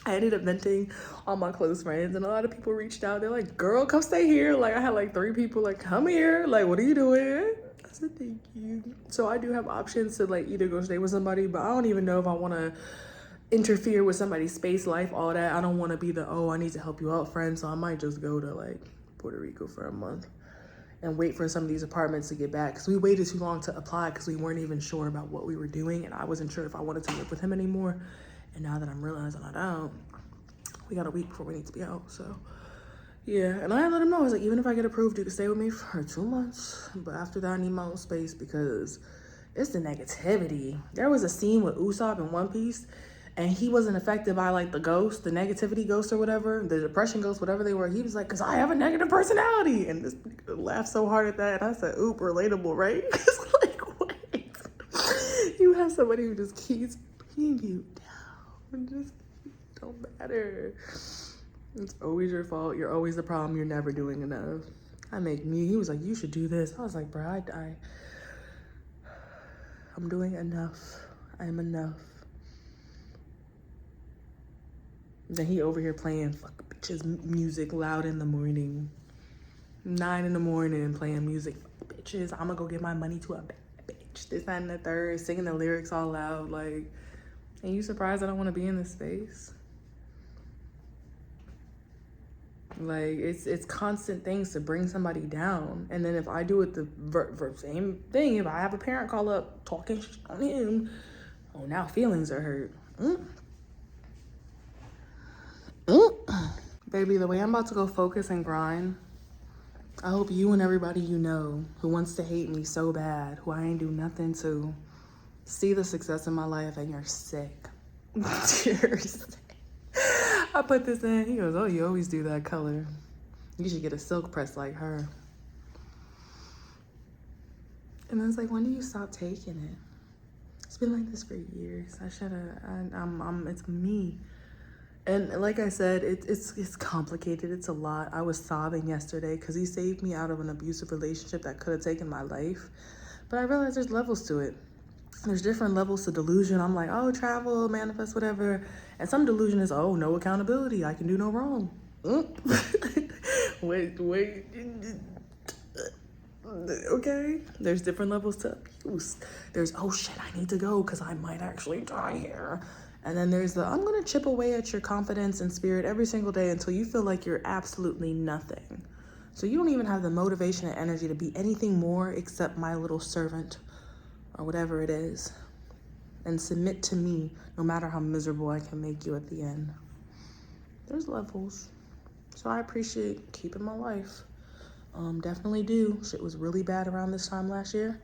I ended up venting all my close friends and a lot of people reached out. They're like, girl, come stay here. Like, I had like 3 people like, come here. Like, what are you doing? I said, thank you. So I do have options to like either go stay with somebody, but I don't even know if I want to interfere with somebody's space, life, all that. I don't want to be the, oh, I need to help you out friend. So I might just go to like Puerto Rico for a month and wait for some of these apartments to get back. Because we waited too long to apply because we weren't even sure about what we were doing. And I wasn't sure if I wanted to live with him anymore. And now that I'm realizing I don't, we got a week before we need to be out. So yeah, and I let him know, I was like, even if I get approved, you can stay with me for 2 months. But after that, I need my own space because it's the negativity. There was a scene with Usopp in One Piece and he wasn't affected by like the ghost, the negativity ghost or whatever, the depression ghost, whatever they were. He was like, cause I have a negative personality. And this laughed so hard at that. And I said, oop, relatable, right? Cause like, what? You have somebody who just keeps bringing you down. It just don't matter. It's always your fault. You're always the problem. You're never doing enough. He was like, you should do this. I was like, bro, I'm doing enough. I am enough. Then he over here playing fuck bitches music loud in the morning. 9 in the morning playing music. Fuck bitches, I'm gonna go get my money to a bad bitch. This, that, and the third. Singing the lyrics all loud. Like, and you surprised I don't want to be in this space? Like, it's constant things to bring somebody down. And then if I do it the same thing, if I have a parent call up talking shit on him, oh, now feelings are hurt. Baby, the way I'm about to go focus and grind, I hope you and everybody you know who wants to hate me so bad, who I ain't do nothing to, see the success in my life and you're sick. You're sick. I put this in. He goes, oh, you always do that color. You should get a silk press like her. And I was like, when do you stop taking it? It's been like this for years. I should have, it's me. And like I said, it's complicated. It's a lot. I was sobbing yesterday because he saved me out of an abusive relationship that could have taken my life. But I realized there's levels to it. There's different levels to delusion. I'm like, oh, travel, manifest, whatever. And some delusion is, oh, no accountability. I can do no wrong. Wait. Okay. There's different levels to abuse. There's, oh, shit, I need to go because I might actually die here. And then there's the, I'm going to chip away at your confidence and spirit every single day until you feel like you're absolutely nothing. So you don't even have the motivation and energy to be anything more except my little servant or whatever it is. And submit to me no matter how miserable I can make you at the end. There's levels. So I appreciate keeping my life. Definitely do. Shit was really bad around this time last year.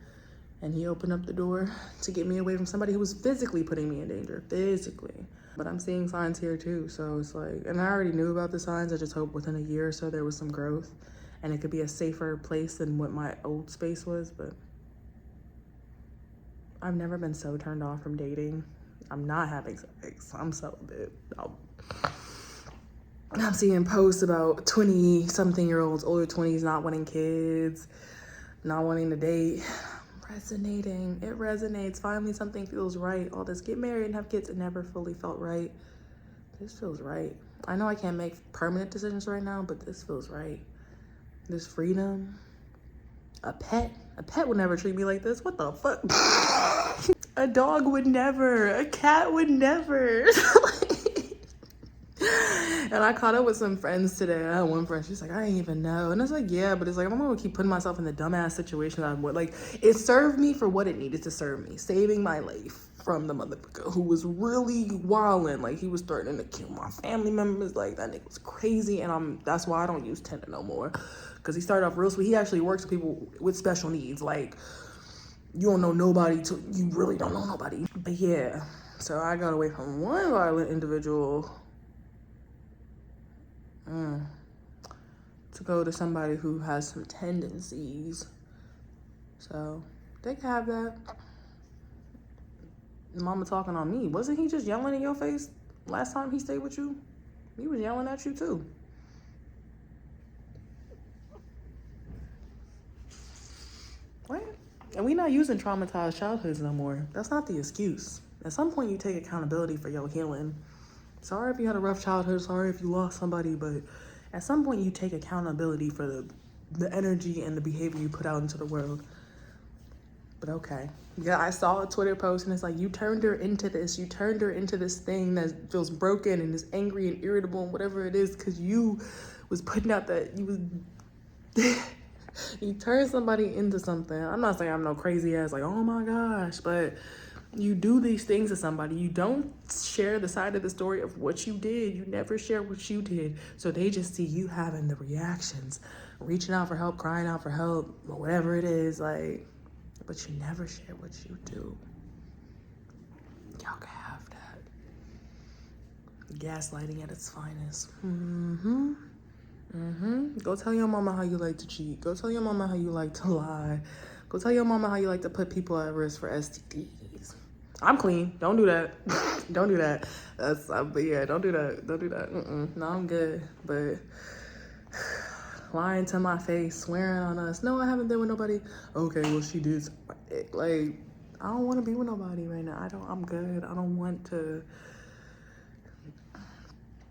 And he opened up the door to get me away from somebody who was physically putting me in danger, physically. But I'm seeing signs here too, so it's like, and I already knew about the signs. I just hope within a year or so there was some growth and it could be a safer place than what my old space was. But I've never been so turned off from dating. I'm not having sex. I'm celibate. I'm seeing posts about 20-something-year-olds, older 20s, not wanting kids, not wanting to date. Resonating. It resonates. Finally, something feels right. All this get married and have kids, it never fully felt right. This feels right. I know I can't make permanent decisions right now, but this feels right. This freedom. A pet would never treat me like this. What the fuck? A dog would never. A cat would never. And I caught up with some friends today. I had one friend, she's like, I didn't even know. And I was like, yeah, but it's like, I'm gonna keep putting myself in the dumbass situation I'm with. Like, it served me for what it needed to serve me. Saving my life from the motherfucker who was really wilding. Like, he was threatening to kill my family members. Like, that nigga was crazy. And that's why I don't use Tinder no more. Because he started off real sweet. He actually works with people with special needs. Like, you don't know nobody till you really don't know nobody. But yeah, so I got away from one violent individual to go to somebody who has some tendencies. So they can have that. Mama talking on me. Wasn't he just yelling in your face last time he stayed with you? He was yelling at you too. What? And we not using traumatized childhoods no more. That's not the excuse. At some point you take accountability for your healing. Sorry if you had a rough childhood, sorry if you lost somebody, but at some point you take accountability for the energy and the behavior you put out into the world. But okay. Yeah, I saw a Twitter post and it's like, you turned her into this thing that feels broken and is angry and irritable and whatever it is, because you was putting out that you was you turned somebody into something. I'm not saying I'm no crazy ass like, oh my gosh, but you do these things to somebody. You don't share the side of the story of what you did. You never share what you did. So they just see you having the reactions, reaching out for help, crying out for help, or whatever it is, like, but you never share what you do. Y'all can have that. Gaslighting at its finest. Go tell your mama how you like to cheat. Go tell your mama how you like to lie. Go tell your mama how you like to put people at risk for STDs. I'm clean. Don't do that. Don't do that. But yeah, don't do that. Don't do that. No, I'm good. But lying to my face, swearing on us. No, I haven't been with nobody. Okay, well, she did. Like, I don't want to be with nobody right now. I'm good. I don't want to.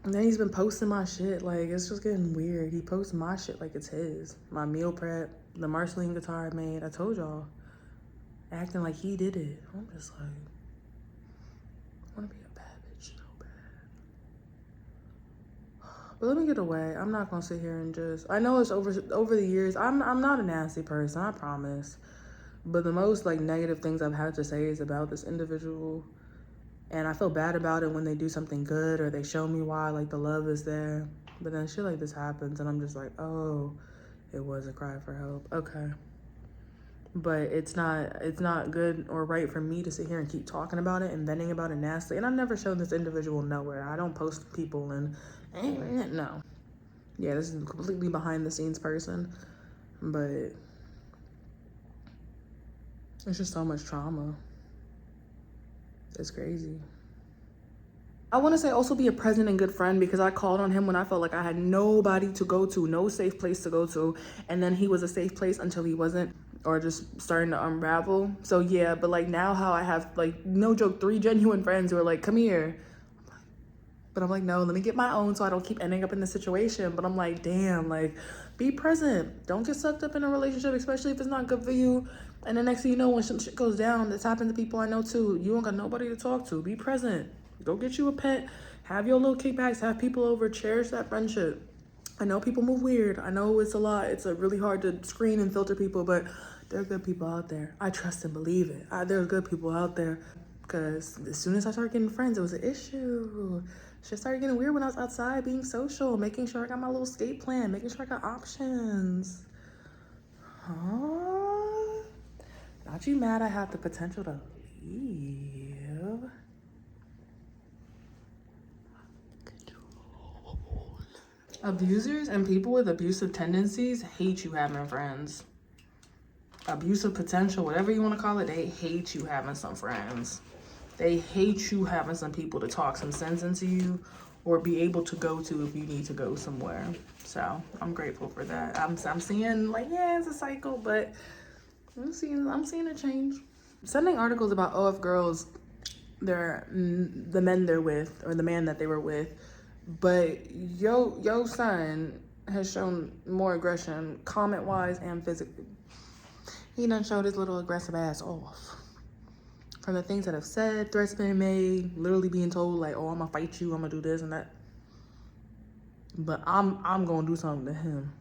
And then he's been posting my shit. Like, it's just getting weird. He posts my shit like it's his. My meal prep, the Marceline guitar I made. I told y'all. Acting like he did it. I'm just like, I want to be a bad bitch so bad. But let me get away. I'm not going to sit here and just, I know it's over the years. I'm not a nasty person, I promise. But the most, like, negative things I've had to say is about this individual. And I feel bad about it when they do something good or they show me why, like, the love is there. But then shit like this happens and I'm just like, oh, it was a cry for help. Okay. But it's not good or right for me to sit here and keep talking about it and venting about it nasty. And I've never shown this individual nowhere. I don't post people and no. Yeah, this is a completely behind the scenes person. But it's just so much trauma. It's crazy. I want to say also be a present and good friend, because I called on him when I felt like I had nobody to go to, no safe place to go to. And then he was a safe place until he wasn't, or just starting to unravel. So yeah, but like now how I have, like, no joke, 3 genuine friends who are like, come here. But I'm like, no, let me get my own so I don't keep ending up in this situation. But I'm like, damn, like, be present. Don't get sucked up in a relationship, especially if it's not good for you. And the next thing you know, when some shit goes down, that's happened to people I know too. You don't got nobody to talk to. Be present. Go get you a pet. Have your little kickbacks. Have people over. Cherish that friendship. I know people move weird. I know it's a lot. It's really hard to screen and filter people, but there are good people out there. I trust and believe it. There's good people out there. Because as soon as I started getting friends, it was an issue. Shit started getting weird when I was outside being social, making sure I got my little escape plan, making sure I got options. Huh? Not you mad I have the potential to leave. Abusers and people with abusive tendencies hate you having friends. Abusive potential, whatever you want to call it, they hate you having some friends. They hate you having some people to talk some sense into you or be able to go to if you need to go somewhere. So I'm grateful for that. I'm seeing like, yeah, it's a cycle, but I'm seeing a change. Sending articles about OF girls, they're the men they're with or the man that they were with, but yo son has shown more aggression, comment wise and physically. He done showed his little aggressive ass off. From the things that have said, threats been made, literally being told like, oh, I'm gonna fight you, I'm gonna do this and that. But I'm gonna do something to him.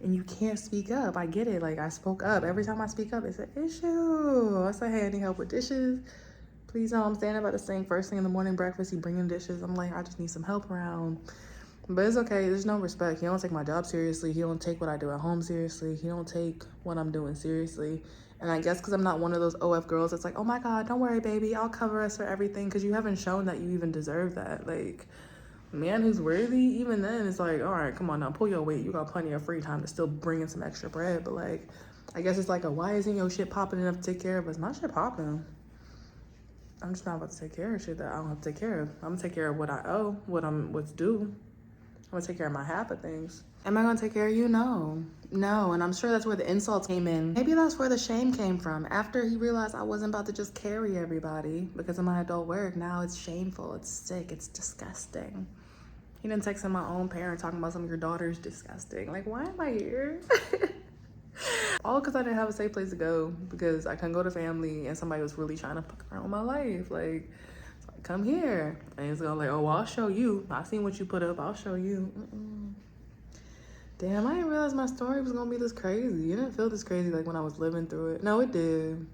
And you can't speak up. I get it. Like, I spoke up. Every time I speak up, it's an issue. I say, hey, I need help with dishes. Please know I'm standing about to sing first thing in the morning breakfast. He bringing dishes. I'm like, I just need some help around. But it's okay. There's no respect. He don't take my job seriously. He don't take what I do at home seriously. He don't take what I'm doing seriously. And I guess because I'm not one of those OF girls that's like, oh my God, don't worry, baby. I'll cover us for everything. Because you haven't shown that you even deserve that. Like, man who's worthy, even then, it's like, all right, come on now, pull your weight. You got plenty of free time to still bring in some extra bread. But like, I guess it's like, why isn't your shit popping enough to take care of us? My shit popping. I'm just not about to take care of shit that I don't have to take care of. I'm gonna take care of what I owe, what's due. I'm gonna take care of my half of things. Am I gonna take care of you? No. And I'm sure that's where the insults came in. Maybe that's where the shame came from. After he realized I wasn't about to just carry everybody because of my adult work, now it's shameful, it's sick, it's disgusting. He didn't text my own parent talking about some of your daughter's disgusting. Like, why am I here? All because I didn't have a safe place to go because I couldn't go to family and somebody was really trying to fuck around with my life. Like, come here. And it's gonna like, oh, well, I'll show you. I seen what you put up. I'll show you. Damn, I didn't realize my story was gonna be this crazy. It didn't feel this crazy like when I was living through it. No, it did.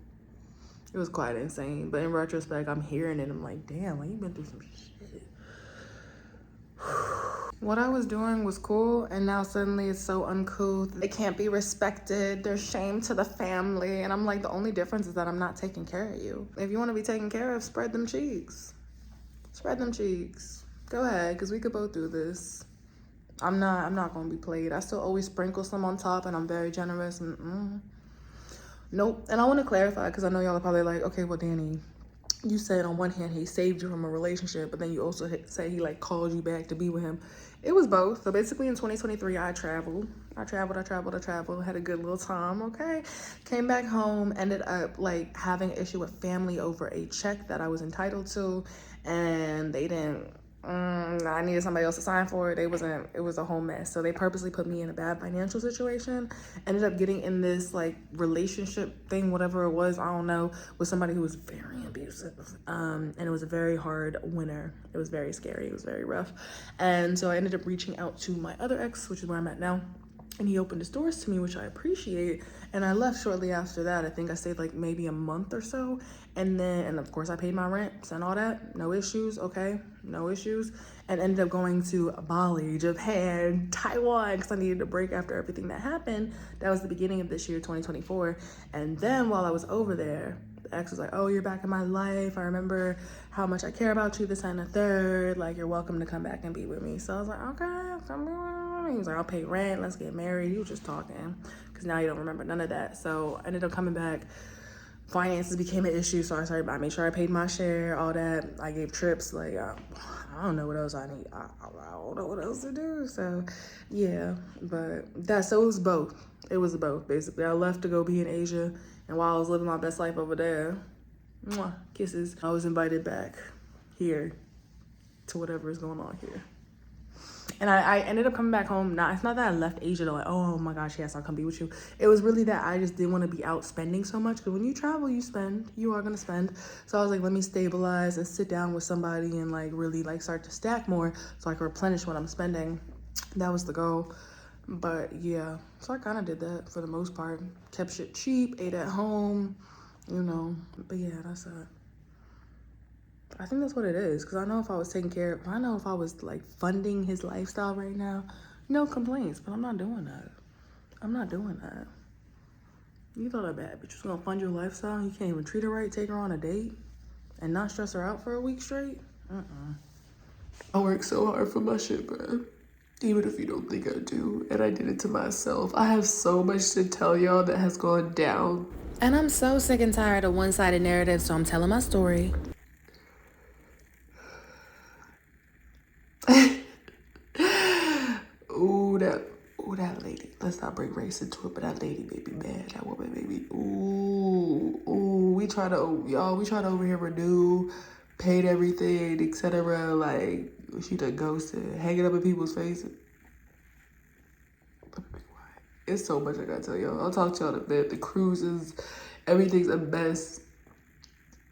It was quite insane. But in retrospect, I'm hearing it. I'm like, damn, like, you've been through some shit. What I was doing was cool, and now suddenly it's so uncouth. It can't be respected. There's shame to the family. And I'm like, the only difference is that I'm not taking care of you. If you want to be taken care of, spread them cheeks. Spread them cheeks. Go ahead, because we could both do this. I'm not going to be played. I still always sprinkle some on top, and I'm very generous. Nope. And I want to clarify, because I know y'all are probably like, okay, well, Danny, you said on one hand he saved you from a relationship, but then you also say he like called you back to be with him. It was both. So basically in 2023, I traveled, had a good little time, okay? Came back home, ended up like having an issue with family over a check that I was entitled to, and they didn't, I needed somebody else to sign for it. It was a whole mess. So they purposely put me in a bad financial situation. Ended up getting in this like relationship thing, whatever it was, I don't know, with somebody who was very abusive. And it was a very hard winter. It was very scary. It was very rough. And so I ended up reaching out to my other ex, which is where I'm at now. And he opened his doors to me, which I appreciate. And I left shortly after that. I think I stayed like maybe a month or so. And of course I paid my rent and all that. No issues, okay? No issues. And ended up going to Bali, Japan, Taiwan, because I needed a break after everything that happened. That was the beginning of this year, 2024. And then while I was over there, the ex was like, oh, you're back in my life. I remember how much I care about you, this and the third. Like, you're welcome to come back and be with me. So I was like, okay, come on. He was like, I'll pay rent, let's get married. He was just talking, because now you don't remember none of that. So I ended up coming back. Finances became an issue, so I made sure I paid my share, all that. I gave trips, like, I don't know what else I need. I don't know what else to do. So yeah, but so it was both. It was both, basically. I left to go be in Asia, and while I was living my best life over there, kisses, I was invited back here to whatever is going on here. And I ended up coming back home. It's not that I left Asia to like, oh my gosh, yes, I'll come be with you. It was really that I just didn't want to be out spending so much. Because when you travel, you spend. You are going to spend. So I was like, let me stabilize and sit down with somebody and like really like start to stack more so I can replenish what I'm spending. That was the goal. But yeah, so I kind of did that for the most part. Kept shit cheap, ate at home, you know. But yeah, that's it. I think that's what it is, because I know if I was like funding his lifestyle right now, no complaints, but I'm not doing that. You thought a bad bitch was gonna fund your lifestyle and you can't even treat her right, take her on a date, and not stress her out for a week straight? I work so hard for my shit, man. Even if you don't think I do, and I did it to myself. I have so much to tell y'all that has gone down. And I'm so sick and tired of one-sided narratives, so I'm telling my story. Ooh, that lady. Let's not bring race into it, but that lady made me mad. That woman made me, ooh. We try to over here renew, paid everything, etc. Like, she done ghosted, hanging up in people's faces. It's so much I gotta tell y'all. I'll talk to y'all in a bit. The cruises, everything's a mess.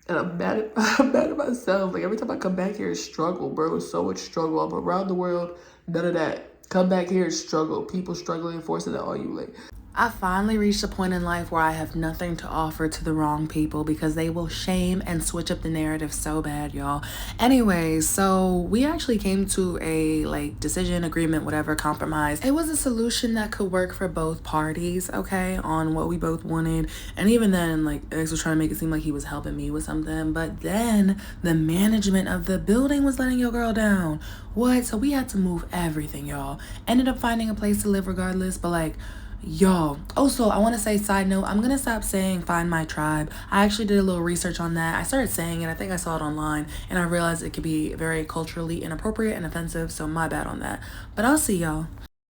And I'm mad at myself. Like, every time I come back here, it's struggle, bro. It's so much struggle. I'm around the world, none of that. Come back here, it's struggle. People struggling, forcing it on you. Like, I finally reached a point in life where I have nothing to offer to the wrong people because they will shame and switch up the narrative so bad, y'all. Anyways, so we actually came to a decision, agreement, whatever, compromise. It was a solution that could work for both parties, okay, on what we both wanted. And even then, X was trying to make it seem like he was helping me with something. But then the management of the building was letting your girl down. What? So we had to move everything, y'all. Ended up finding a place to live regardless, but y'all, also, I want to say, side note, I'm going to stop saying find my tribe. I actually did a little research on that. I started saying it. I think I saw it online, and I realized it could be very culturally inappropriate and offensive, so my bad on that. But I'll see y'all.